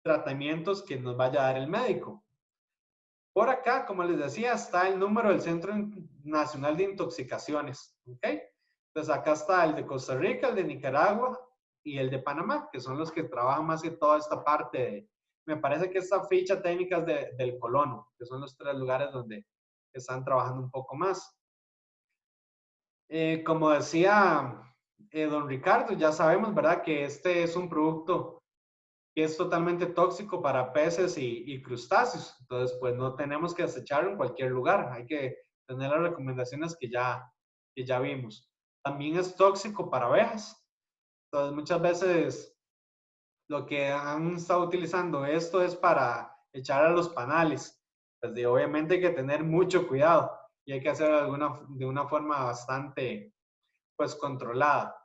tratamientos que nos vaya a dar el médico. Por acá, como les decía, está el número del Centro Nacional de Intoxicaciones. ¿Ok? Entonces acá está el de Costa Rica, el de Nicaragua y el de Panamá, que son los que trabajan más que toda esta parte me parece que esta ficha técnica es del colono, que son los 3 lugares donde están trabajando un poco más. Como decía don Ricardo, ya sabemos, ¿verdad? Que este es un producto que es totalmente tóxico para peces y crustáceos. Entonces, pues no tenemos que desecharlo en cualquier lugar. Hay que tener las recomendaciones que ya vimos. También es tóxico para abejas. Entonces, muchas veces lo que han estado utilizando esto es para echar a los panales. Pues obviamente hay que tener mucho cuidado y hay que hacerlo de una forma bastante pues controlada.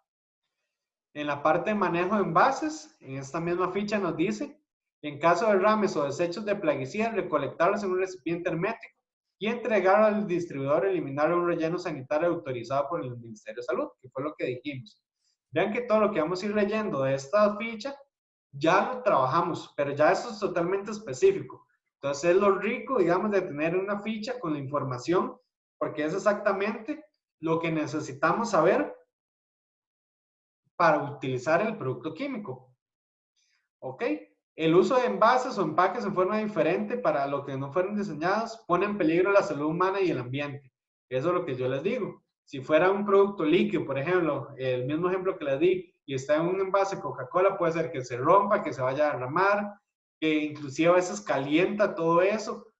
En la parte de manejo de envases, en esta misma ficha nos dice, en caso de derrames o desechos de plaguicidas, recolectarlos en un recipiente hermético y entregar al distribuidor eliminar un relleno sanitario autorizado por el Ministerio de Salud, que fue lo que dijimos. Vean que todo lo que vamos a ir leyendo de esta ficha ya lo trabajamos, pero ya eso es totalmente específico. Entonces es lo rico, digamos, de tener una ficha con la información, porque es exactamente lo que necesitamos saber para utilizar el producto químico. ¿Ok? El uso de envases o empaques en forma diferente para lo que no fueron diseñados pone en peligro la salud humana y el ambiente. Eso es lo que yo les digo. Si fuera un producto líquido, por ejemplo, el mismo ejemplo que les di, y está en un envase Coca-Cola, puede ser que se rompa, que se vaya a derramar, que inclusive a veces calienta todo eso,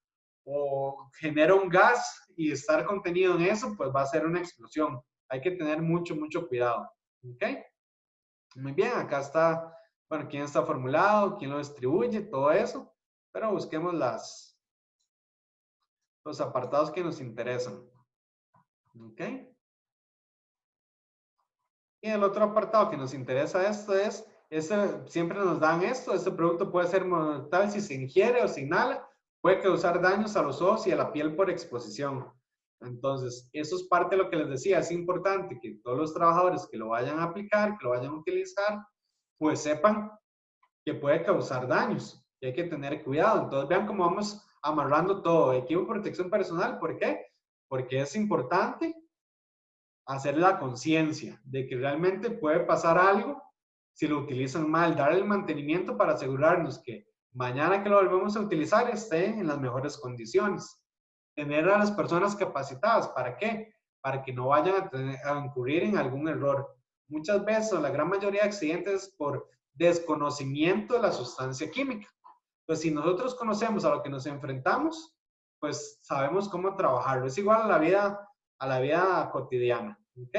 o genera un gas y estar contenido en eso, pues va a ser una explosión. Hay que tener mucho, mucho cuidado. ¿Ok? Muy bien, acá está, bueno, quién está formulado, quién lo distribuye, todo eso, pero busquemos los apartados que nos interesan. ¿Ok? Y el otro apartado que nos interesa esto es, siempre nos dan esto, este producto puede ser mortal si se ingiere o se inhala, puede causar daños a los ojos y a la piel por exposición. Entonces, eso es parte de lo que les decía, es importante que todos los trabajadores que lo vayan a aplicar, que lo vayan a utilizar, pues sepan que puede causar daños y hay que tener cuidado. Entonces, vean cómo vamos amarrando todo. Equipo de protección personal, ¿por qué? Porque es importante hacer la conciencia de que realmente puede pasar algo si lo utilizan mal, dar el mantenimiento para asegurarnos que mañana que lo volvemos a utilizar esté en las mejores condiciones. Tener a las personas capacitadas, ¿para qué? Para que no vayan a incurrir en algún error. Muchas veces, o la gran mayoría de accidentes es por desconocimiento de la sustancia química. Pues si nosotros conocemos a lo que nos enfrentamos, pues sabemos cómo trabajarlo. Es igual a la vida cotidiana. ¿Ok?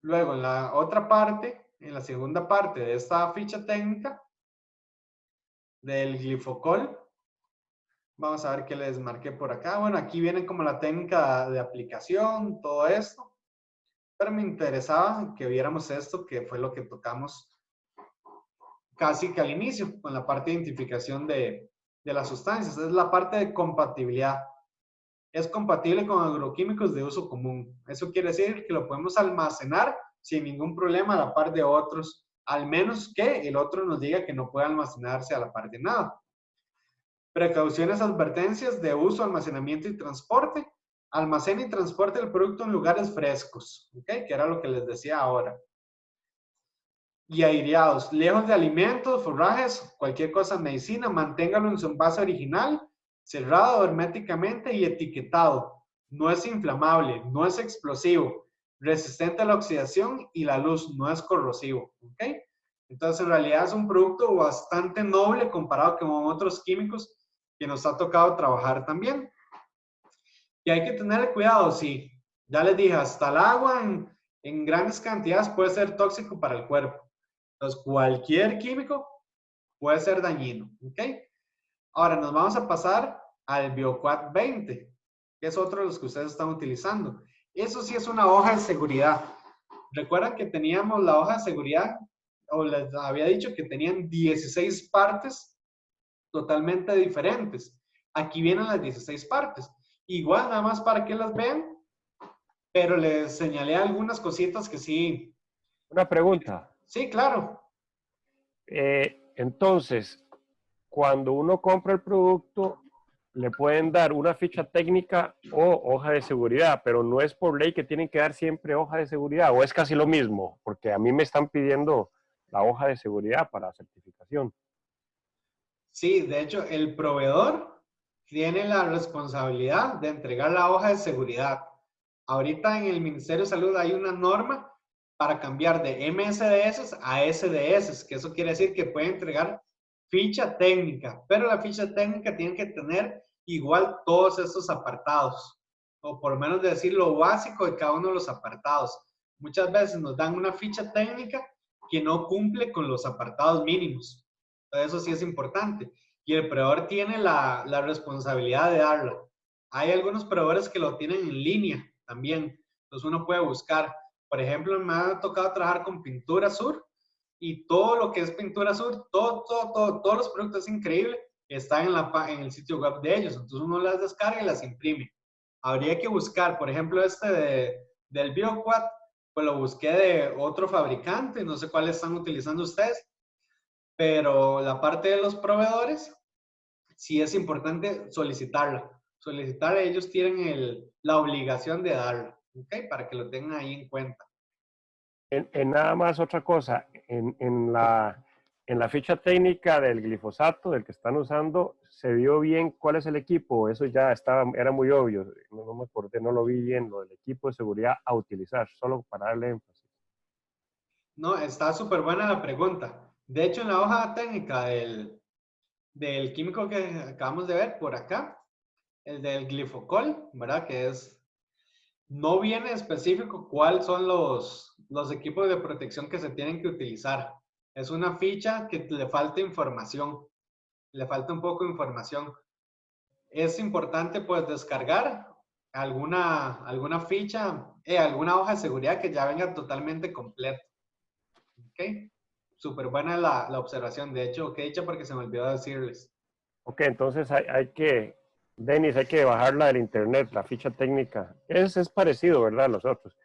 Luego, en la otra parte, en la segunda parte de esta ficha técnica del glifocol, vamos a ver qué les marqué por acá. Bueno, aquí viene como la técnica de aplicación, todo esto. Pero me interesaba que viéramos esto, que fue lo que tocamos casi que al inicio, con la parte de identificación de las sustancias. Es la parte de compatibilidad. Es compatible con agroquímicos de uso común. Eso quiere decir que lo podemos almacenar sin ningún problema a la par de otros, al menos que el otro nos diga que no puede almacenarse a la par de nada. Precauciones, advertencias de uso, almacenamiento y transporte. Almacena y transporte el producto en lugares frescos, ¿ok? Que era lo que les decía ahora. Y aireados, lejos de alimentos, forrajes, cualquier cosa, medicina, manténgalo en su envase original, cerrado herméticamente y etiquetado. No es inflamable, no es explosivo. resistente a la oxidación y la luz, no es corrosivo, ¿ok? Entonces, en realidad es un producto bastante noble comparado con otros químicos que nos ha tocado trabajar también. Y hay que tener cuidado, sí. Ya les dije, hasta el agua en grandes cantidades puede ser tóxico para el cuerpo. Entonces, cualquier químico puede ser dañino, ¿ok? Ahora nos vamos a pasar al BioQuad 20, que es otro de los que ustedes están utilizando. Eso sí es una hoja de seguridad. Recuerdan que teníamos la hoja de seguridad, o les había dicho que tenían 16 partes totalmente diferentes. Aquí vienen las 16 partes. Igual, nada más para que las vean, pero les señalé algunas cositas que sí.
Una pregunta.
Sí, claro.
Entonces, cuando uno compra el producto, le pueden dar una ficha técnica o hoja de seguridad, pero no es por ley que tienen que dar siempre hoja de seguridad, o es casi lo mismo, porque a mí me están pidiendo la hoja de seguridad para certificación.
Sí, de hecho, el proveedor tiene la responsabilidad de entregar la hoja de seguridad. Ahorita en el Ministerio de Salud hay una norma para cambiar de MSDS a SDS, que eso quiere decir que puede entregar ficha técnica, pero la ficha técnica tiene que tener igual todos estos apartados, o por lo menos decir lo básico de cada uno de los apartados. Muchas veces nos dan una ficha técnica que no cumple con los apartados mínimos. Eso sí es importante. Y el proveedor tiene la responsabilidad de darla. Hay algunos proveedores que lo tienen en línea también. Entonces uno puede buscar. Por ejemplo, me ha tocado trabajar con Pintura Sur y todo lo que es Pintura Sur, todos los productos, es increíble, están en el sitio web de ellos. Entonces uno las descarga y las imprime. Habría que buscar, por ejemplo, del BioQuad, pues lo busqué de otro fabricante, no sé cuál están utilizando ustedes, pero la parte de los proveedores, sí es importante solicitarla. Solicitarla, ellos tienen la obligación de darla, ¿ok? Para que lo tengan ahí en cuenta.
En nada más otra cosa, en la ficha técnica del glifosato, del que están usando, ¿se vio bien cuál es el equipo? Eso ya era muy obvio, no me acordé, no lo vi bien, lo del equipo de seguridad a utilizar, solo para darle énfasis.
No, está súper buena la pregunta. De hecho, en la hoja técnica del químico que acabamos de ver por acá, el del glifocol, ¿verdad? No viene específico cuáles son los equipos de protección que se tienen que utilizar. Es una ficha que le falta información, le falta un poco de información. Es importante pues descargar alguna ficha, alguna hoja de seguridad que ya venga totalmente completa. ¿Ok? Súper buena la observación. De hecho, que he dicho porque se me olvidó decirles.
Ok, entonces Denis, hay que bajarla del internet, la ficha técnica. Es parecido, ¿verdad? A los otros.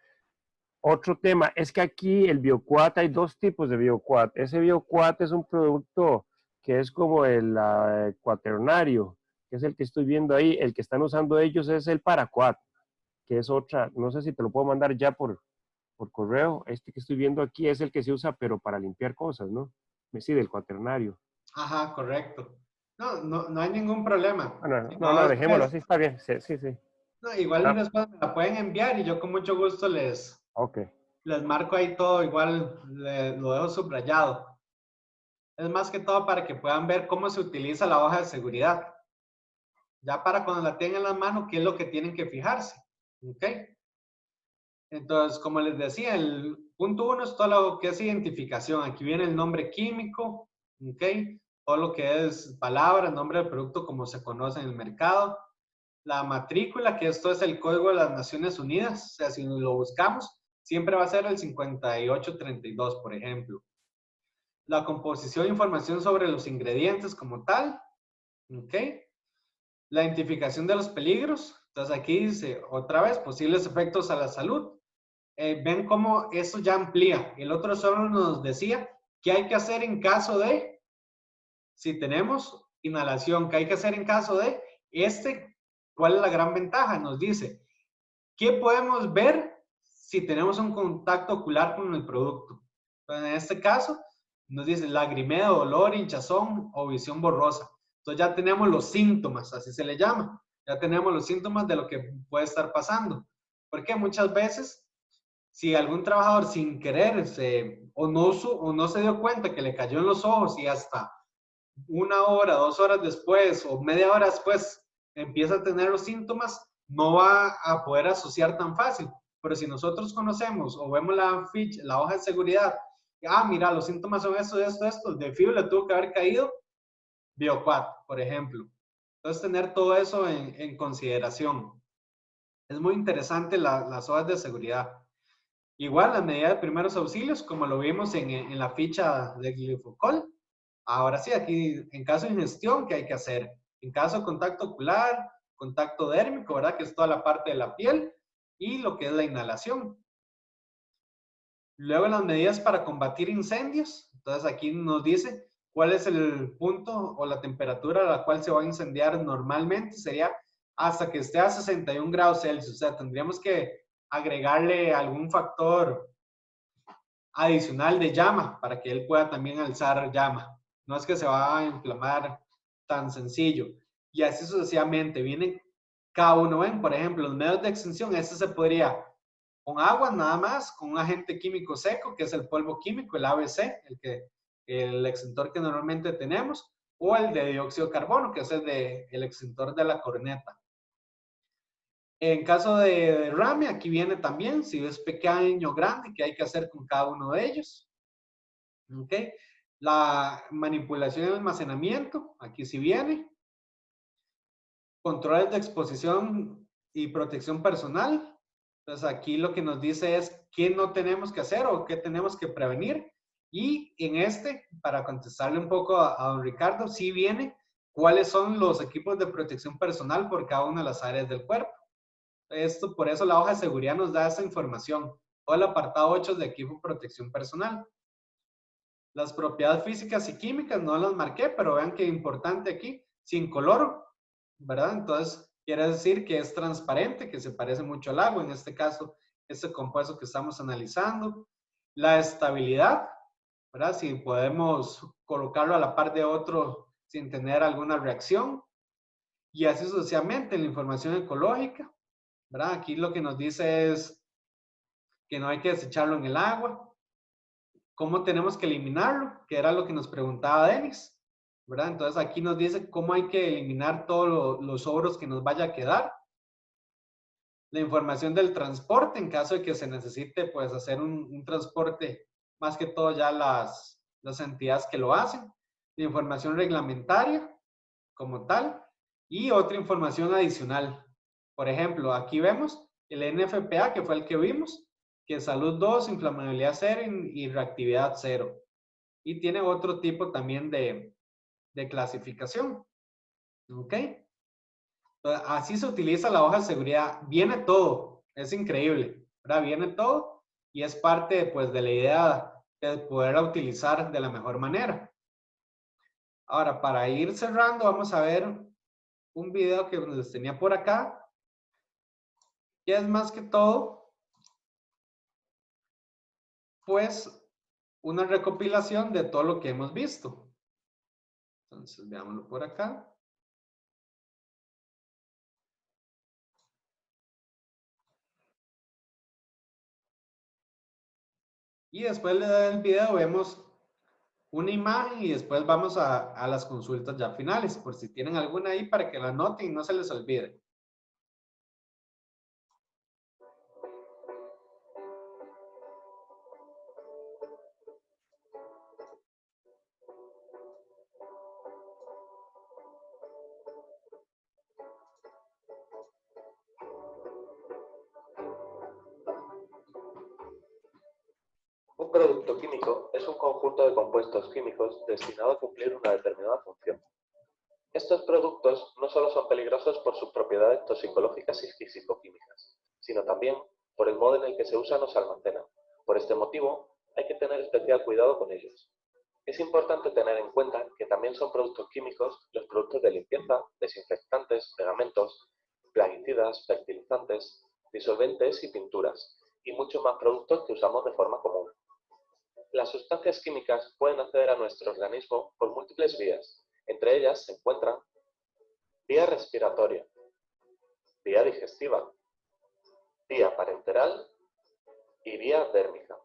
Otro tema, es que aquí el BioQuad, hay dos tipos de BioQuad. Ese BioQuad es un producto que es como el cuaternario, que es el que estoy viendo ahí. El que están usando ellos es el Paraquat, que es otra, no sé si te lo puedo mandar ya por correo. Este que estoy viendo aquí es el que se usa, pero para limpiar cosas, ¿no? Sí, del cuaternario.
Ajá, correcto. No hay ningún problema.
No, dejémoslo así, está bien. Sí, sí, sí.
No, igual después me la pueden enviar y yo con mucho gusto les marco ahí todo, igual lo dejo subrayado. Es más que todo para que puedan ver cómo se utiliza la hoja de seguridad. Ya para cuando la tengan en la mano, qué es lo que tienen que fijarse. ¿Ok? Entonces, como les decía, el punto 1 es todo lo que es identificación. Aquí viene el nombre químico, ¿ok? Todo lo que es palabra, nombre del producto como se conoce en el mercado. La matrícula, que esto es el código de las Naciones Unidas. O sea, si lo buscamos, siempre va a ser el 5832, por ejemplo. La composición e información sobre los ingredientes como tal, ¿ok? La identificación de los peligros. Entonces aquí dice, otra vez, posibles efectos a la salud. Ven cómo eso ya amplía. El otro solo nos decía qué hay que hacer en caso de, si tenemos inhalación, qué hay que hacer en caso de, ¿cuál es la gran ventaja? Nos dice, ¿qué podemos ver si tenemos un contacto ocular con el producto? Entonces, en este caso, nos dice lagrimeo, dolor, hinchazón o visión borrosa. Entonces ya tenemos los síntomas, así se le llama. Ya tenemos los síntomas de lo que puede estar pasando. Porque muchas veces Si algún trabajador sin querer o no se dio cuenta que le cayó en los ojos y hasta 1 hora, 2 horas después o media hora después empieza a tener los síntomas, no va a poder asociar tan fácil. Pero si nosotros conocemos o vemos la ficha, la hoja de seguridad, mira, los síntomas son esto, de fiebre le tuvo que haber caído Bioquat, por ejemplo. Entonces, tener todo eso en consideración. Es muy interesante las hojas de seguridad. Igual, las medidas de primeros auxilios, como lo vimos en la ficha de glifocol. Ahora sí, aquí, en caso de ingestión, ¿qué hay que hacer? En caso de contacto ocular, contacto dérmico, ¿verdad? Que es toda la parte de la piel, y lo que es la inhalación. Luego, las medidas para combatir incendios. Entonces, aquí nos dice cuál es el punto o la temperatura a la cual se va a incendiar normalmente. Sería hasta que esté a 61 grados Celsius. O sea, tendríamos que agregarle algún factor adicional de llama para que él pueda también alzar llama. No es que se va a inflamar tan sencillo. Y así sucesivamente. Vienen cada uno. Ven, por ejemplo, los medios de extinción, este se podría con agua nada más, con un agente químico seco, que es el polvo químico, el ABC, el extintor que normalmente tenemos, o el de dióxido de carbono, que es el extintor de la corneta. En caso de derrame, aquí viene también, si es pequeño o grande, qué hay que hacer con cada uno de ellos. ¿Ok? La manipulación y almacenamiento, aquí sí viene. Controles de exposición y protección personal. Entonces, aquí lo que nos dice es qué no tenemos que hacer o qué tenemos que prevenir. Y en para contestarle un poco a don Ricardo, sí viene cuáles son los equipos de protección personal por cada una de las áreas del cuerpo. Por eso la hoja de seguridad nos da esa información. Todo el apartado 8 de equipo de protección personal. Las propiedades físicas y químicas no las marqué, pero vean qué importante aquí, sin color, ¿verdad? Entonces, quiere decir que es transparente, que se parece mucho al agua, en este caso, este compuesto que estamos analizando. La estabilidad, ¿verdad? Si podemos colocarlo a la par de otro sin tener alguna reacción. Y así sucesivamente, la información ecológica, ¿verdad? Aquí lo que nos dice es que no hay que desecharlo en el agua. ¿Cómo tenemos que eliminarlo? Que era lo que nos preguntaba Denis, ¿verdad? Entonces aquí nos dice cómo hay que eliminar todos los sobros que nos vaya a quedar. La información del transporte, en caso de que se necesite, pues, hacer un transporte, más que todo ya las entidades que lo hacen. La información reglamentaria, como tal, y otra información adicional. Por ejemplo, aquí vemos el NFPA, que fue el que vimos, que salud 2, inflamabilidad 0 y reactividad 0. Y tiene otro tipo también de clasificación. ¿Ok? Así se utiliza la hoja de seguridad. Viene todo. Es increíble. ¿Verdad? Viene todo y es parte, pues, de la idea de poderla utilizar de la mejor manera. Ahora, para ir cerrando, vamos a ver un video que les tenía por acá. Que es más que todo, pues, una recopilación de todo lo que hemos visto. Entonces, veámoslo por acá. Y después del video vemos una imagen y después vamos a las consultas ya finales, por si tienen alguna ahí para que la anoten y no se les olvide.
Un producto químico es un conjunto de compuestos químicos destinado a cumplir una determinada función. Estos productos no solo son peligrosos por sus propiedades toxicológicas y físico-químicas, sino también por el modo en el que se usan o se almacenan. Por este motivo, hay que tener especial cuidado con ellos. Es importante tener en cuenta que también son productos químicos los productos de limpieza, desinfectantes, pegamentos, plaguicidas, fertilizantes, disolventes y pinturas, y muchos más productos que usamos de forma común. Las sustancias químicas pueden acceder a nuestro organismo por múltiples vías. Entre ellas se encuentran vía respiratoria, vía digestiva, vía parenteral y vía dérmica.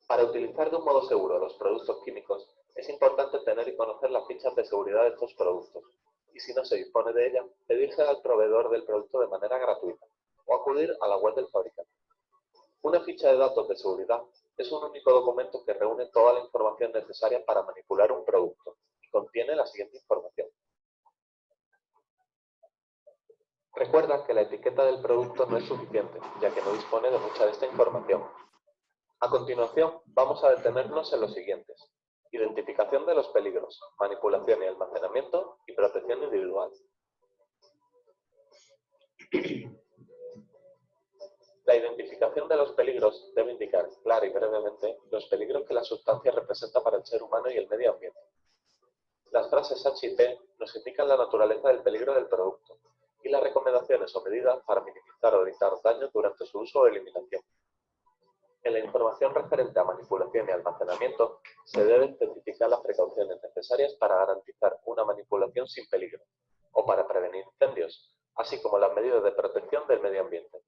Para utilizar de un modo seguro los productos químicos, es importante tener y conocer las fichas de seguridad de estos productos, y si no se dispone de ellas, pedirse al proveedor del producto de manera gratuita, o acudir a la web del fabricante. Una ficha de datos de seguridad es un único documento que reúne toda la información necesaria para manipular un producto, y contiene la siguiente información. Recuerda que la etiqueta del producto no es suficiente, ya que no dispone de mucha de esta información. A continuación, vamos a detenernos en los siguientes: identificación de los peligros, manipulación y almacenamiento, y protección individual. La identificación de los peligros debe indicar clara y brevemente los peligros que la sustancia representa para el ser humano y el medio ambiente. Las frases H y P nos indican la naturaleza del peligro del producto y las recomendaciones o medidas para minimizar o evitar daños durante su uso o eliminación. En la información referente a manipulación y almacenamiento se deben especificar las precauciones necesarias para garantizar una manipulación sin peligro o para prevenir incendios, así como las medidas de protección del medio ambiente.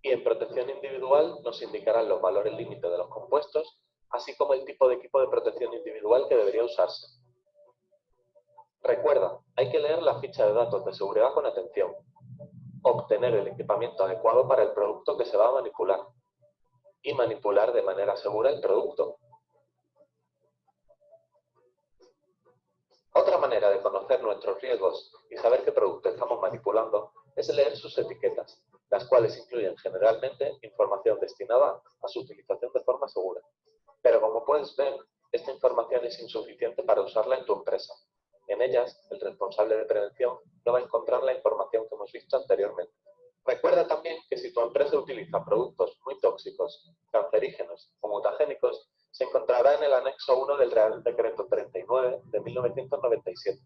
Y en protección individual nos indicarán los valores límite de los compuestos, así como el tipo de equipo de protección individual que debería usarse. Recuerda, hay que leer la ficha de datos de seguridad con atención, obtener el equipamiento adecuado para el producto que se va a manipular y manipular de manera segura el producto. Otra manera de conocer nuestros riesgos y saber qué producto estamos manipulando es leer sus etiquetas, las cuales incluyen generalmente información destinada a su utilización de forma segura. Pero como puedes ver, esta información es insuficiente para usarla en tu empresa. En ellas, el responsable de prevención no va a encontrar la información que hemos visto anteriormente. Recuerda también que si tu empresa utiliza productos muy tóxicos, cancerígenos o mutagénicos, se encontrará en el anexo 1 del Real Decreto 39 de 1997,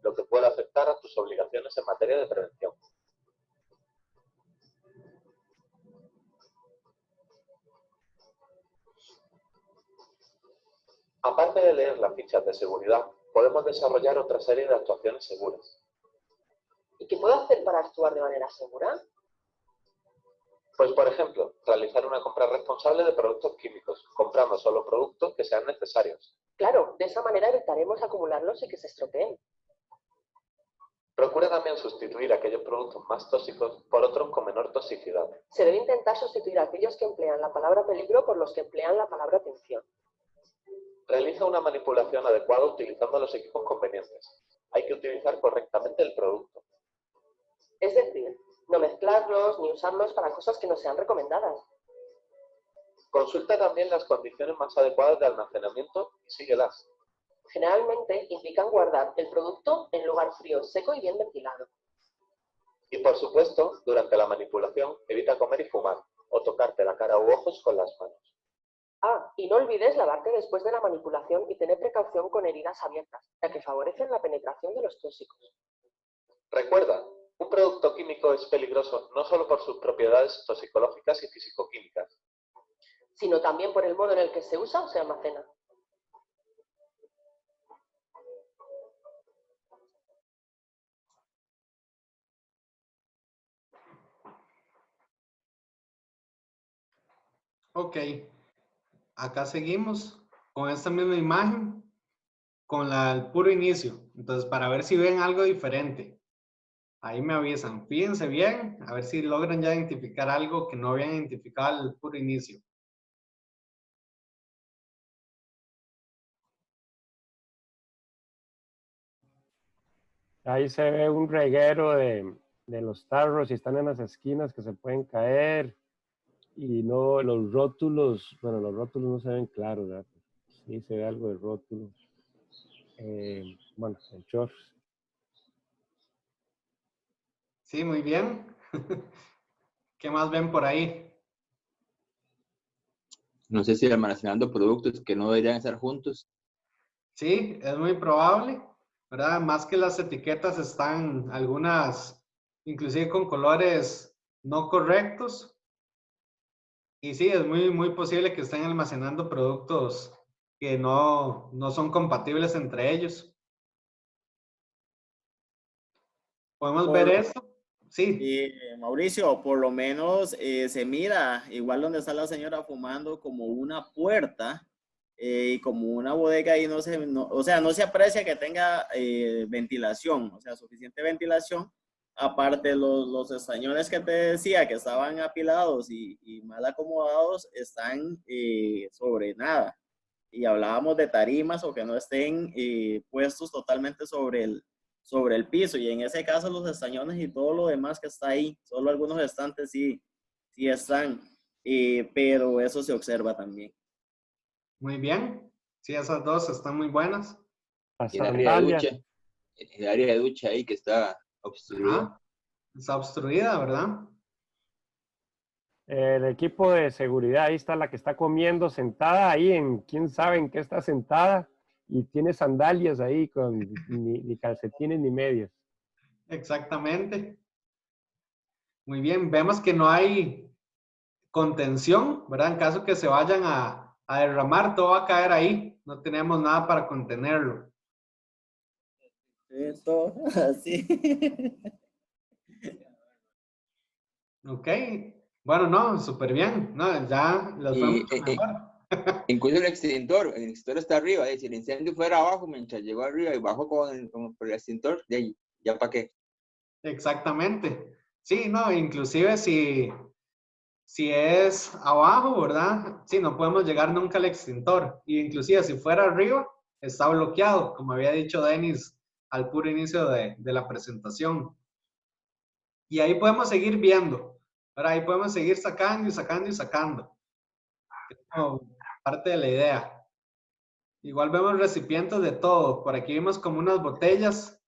lo que puede afectar a tus obligaciones en materia de prevención. Aparte de leer las fichas de seguridad, podemos desarrollar otra serie de actuaciones seguras.
¿Y qué puedo hacer para actuar de manera segura?
Pues, por ejemplo, realizar una compra responsable de productos químicos, comprando solo productos que sean necesarios.
Claro, de esa manera evitaremos acumularlos y que se estropeen.
Procura también sustituir aquellos productos más tóxicos por otros con menor toxicidad.
Se debe intentar sustituir a aquellos que emplean la palabra peligro por los que emplean la palabra atención.
Realiza una manipulación adecuada utilizando los equipos convenientes. Hay que utilizar correctamente el producto.
Es decir, no mezclarlos ni usarlos para cosas que no sean recomendadas.
Consulta también las condiciones más adecuadas de almacenamiento y síguelas.
Generalmente implican guardar el producto en lugar frío, seco y bien ventilado.
Y por supuesto, durante la manipulación, evita comer y fumar, o tocarte la cara u ojos con las manos.
Ah, y no olvides lavarte después de la manipulación y tener precaución con heridas abiertas, ya que favorecen la penetración de los tóxicos.
Recuerda, un producto químico es peligroso no solo por sus propiedades toxicológicas y fisicoquímicas,
sino también por el modo en el que se usa o se almacena.
Ok, acá seguimos con esta misma imagen, con el puro inicio. Entonces, para ver si ven algo diferente. Ahí me avisan. Fíjense bien, a ver si logran ya identificar algo que no habían identificado al puro inicio.
Ahí se ve un reguero de los tarros y están en las esquinas que se pueden caer. Y no, los rótulos, bueno, los rótulos no se ven claros, ¿verdad? Sí, se ve algo de rótulos. Bueno, el short.
Sí, muy bien. ¿Qué más ven por ahí?
No sé si almacenando productos que no deberían estar juntos.
Sí, es muy probable, ¿verdad? Más que las etiquetas están algunas, inclusive con colores no correctos. Y sí, es muy posible que estén almacenando productos que no son compatibles entre ellos. ¿Podemos ver esto? Sí.
Mauricio, por lo menos se mira, igual donde está la señora fumando, como una puerta y como una bodega y o sea, no se aprecia que tenga ventilación, o sea, suficiente ventilación. Aparte, los estañones que te decía que estaban apilados y mal acomodados están sobre nada. Y hablábamos de tarimas o que no estén puestos totalmente sobre el piso, y en ese caso los estañones y todo lo demás que está ahí, solo algunos estantes sí están, pero eso se observa también.
Muy bien. Sí, esas dos están muy buenas.
Las
Y el área de
sandalias.
ducha, el área de ducha ahí que está obstruida.
Ajá. Está obstruida, ¿verdad?
El equipo de seguridad, ahí está la que está comiendo sentada ahí en quién sabe en qué está sentada y tiene sandalias ahí con ni calcetines ni medias.
Exactamente. Muy bien. Vemos que no hay contención, ¿verdad? En caso que se vayan a derramar, todo va a caer ahí. No tenemos nada para contenerlo.
Esto, así.
Ok. Bueno, no, súper bien. No, ya les fue
Y
mucho mejor.
incluso el extintor está arriba. Si el incendio fuera abajo, mientras llegó arriba y bajó por el extintor, de ahí, ¿ya para qué?
Exactamente. Sí, no, inclusive si es abajo, ¿verdad? Sí, no podemos llegar nunca al extintor. Y inclusive si fuera arriba, está bloqueado, como había dicho Denis al puro inicio de la presentación. Y ahí podemos seguir viendo, ¿verdad? Ahí podemos seguir sacando y sacando y sacando. Es como parte de la idea. Igual vemos recipientes de todo. Por aquí vemos como unas botellas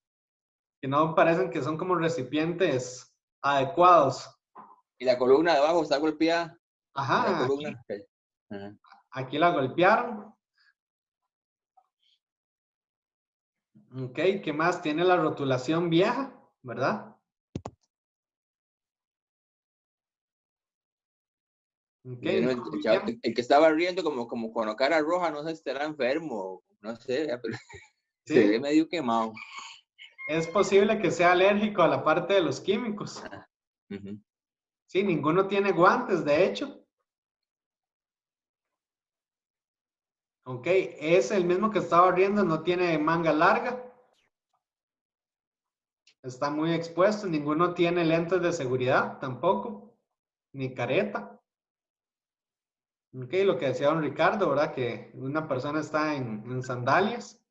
que no parecen que son como recipientes adecuados.
Y la columna de abajo está golpeada. La
Ajá,
columna. Ajá.
aquí la golpearon. Ok, ¿qué más? Tiene la rotulación vieja, ¿verdad? Ok,
Y
no, muy bien.
el que estaba riendo como con la cara roja, no sé si estará enfermo, no sé, pero se ve
Sí,
medio quemado.
es posible que sea alérgico a la parte de los químicos.
Uh-huh.
Sí, ninguno tiene guantes, de hecho. Ok, es el mismo que estaba riendo, no tiene manga larga. Está muy expuesto, ninguno tiene lentes de seguridad tampoco, ni careta. Ok, lo que decía don Ricardo, ¿verdad? Que una persona está en sandalias.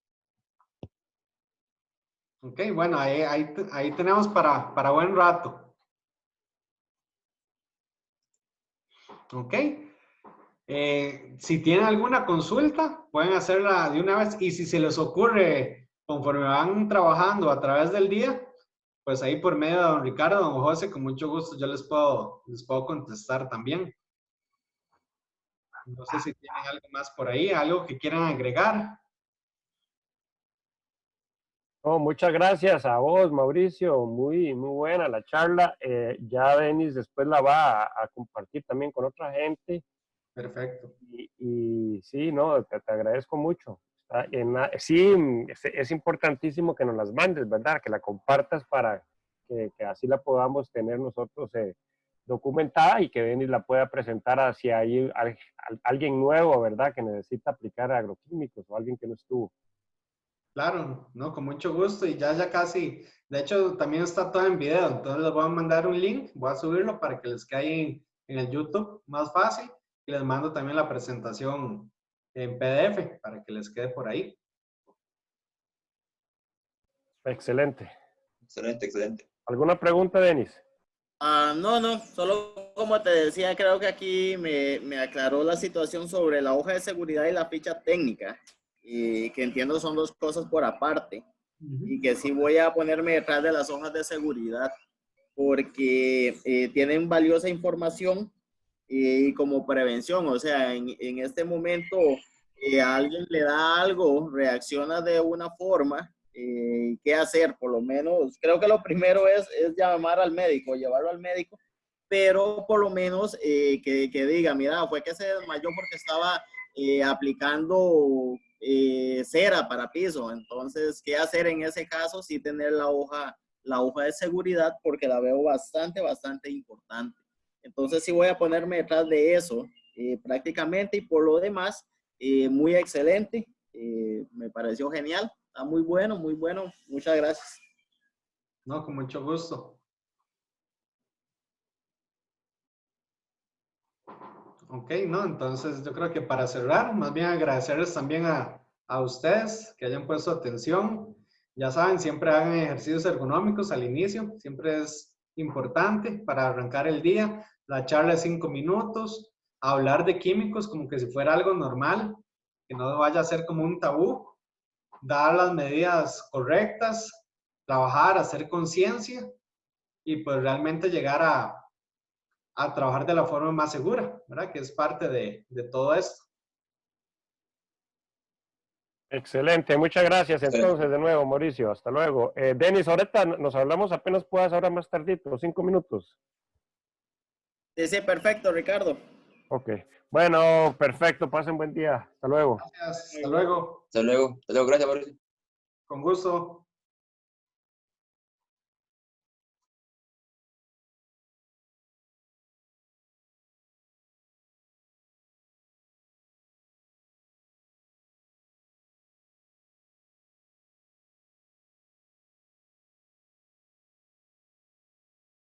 Ok, bueno, ahí tenemos para buen rato. Ok. Si tienen alguna consulta, pueden hacerla de una vez. Y si se les ocurre, conforme van trabajando a través del día, pues ahí por medio de don Ricardo, don José, con mucho gusto yo les puedo contestar también. No sé si tienen algo más por ahí, algo que quieran agregar.
Oh, muchas gracias a vos, Mauricio. Muy buena la charla. Ya Denis después la va a compartir también con otra gente.
Perfecto.
Y sí, no, te agradezco mucho. Sí, es importantísimo que nos las mandes, ¿verdad? Que la compartas para que así la podamos tener nosotros documentada y que Denis la pueda presentar hacia ahí alguien nuevo, ¿verdad? Que necesita aplicar agroquímicos o alguien que no estuvo.
Claro, no, con mucho gusto y ya casi, de hecho también está todo en video, entonces les voy a mandar un link, voy a subirlo para que les quede en el YouTube más fácil y les mando también la presentación en PDF para que les quede por ahí.
Excelente.
Excelente, excelente.
¿Alguna pregunta, Denis?
No, solo como te decía, creo que aquí me aclaró la situación sobre la hoja de seguridad y la ficha técnica, y que entiendo son dos cosas por aparte, y que sí voy a ponerme detrás de las hojas de seguridad, porque tienen valiosa información y como prevención, o sea, en este momento a alguien le da algo, reacciona de una forma, ¿qué hacer? Por lo menos, creo que lo primero es llamar al médico, llevarlo al médico, pero por lo menos que diga, mira, fue que se desmayó porque estaba aplicando cera para piso, entonces, ¿qué hacer en ese caso? Sí tener la hoja de seguridad porque la veo bastante importante. Entonces sí voy a ponerme detrás de eso prácticamente, y por lo demás, muy excelente. Me pareció genial. Está muy bueno, muy bueno. Muchas gracias.
No, con mucho gusto. Ok, no, entonces yo creo que para cerrar, más bien agradecerles también a ustedes que hayan puesto atención. Ya saben, siempre hagan ejercicios ergonómicos al inicio, siempre es importante para arrancar el día. La charla de 5 minutos, hablar de químicos como que si fuera algo normal, que no vaya a ser como un tabú, dar las medidas correctas, trabajar, hacer conciencia y pues realmente llegar a trabajar de la forma más segura, ¿verdad? Que es parte de todo esto.
Excelente, muchas gracias entonces de nuevo, Mauricio. Hasta luego. Denis, ahorita nos hablamos apenas puedas, ahora más tardito, 5 minutos.
Sí, sí, perfecto, Ricardo.
Ok. Bueno, perfecto, pasen buen día. Hasta luego.
Gracias, hasta luego.
Hasta luego, gracias, Mauricio.
Con gusto.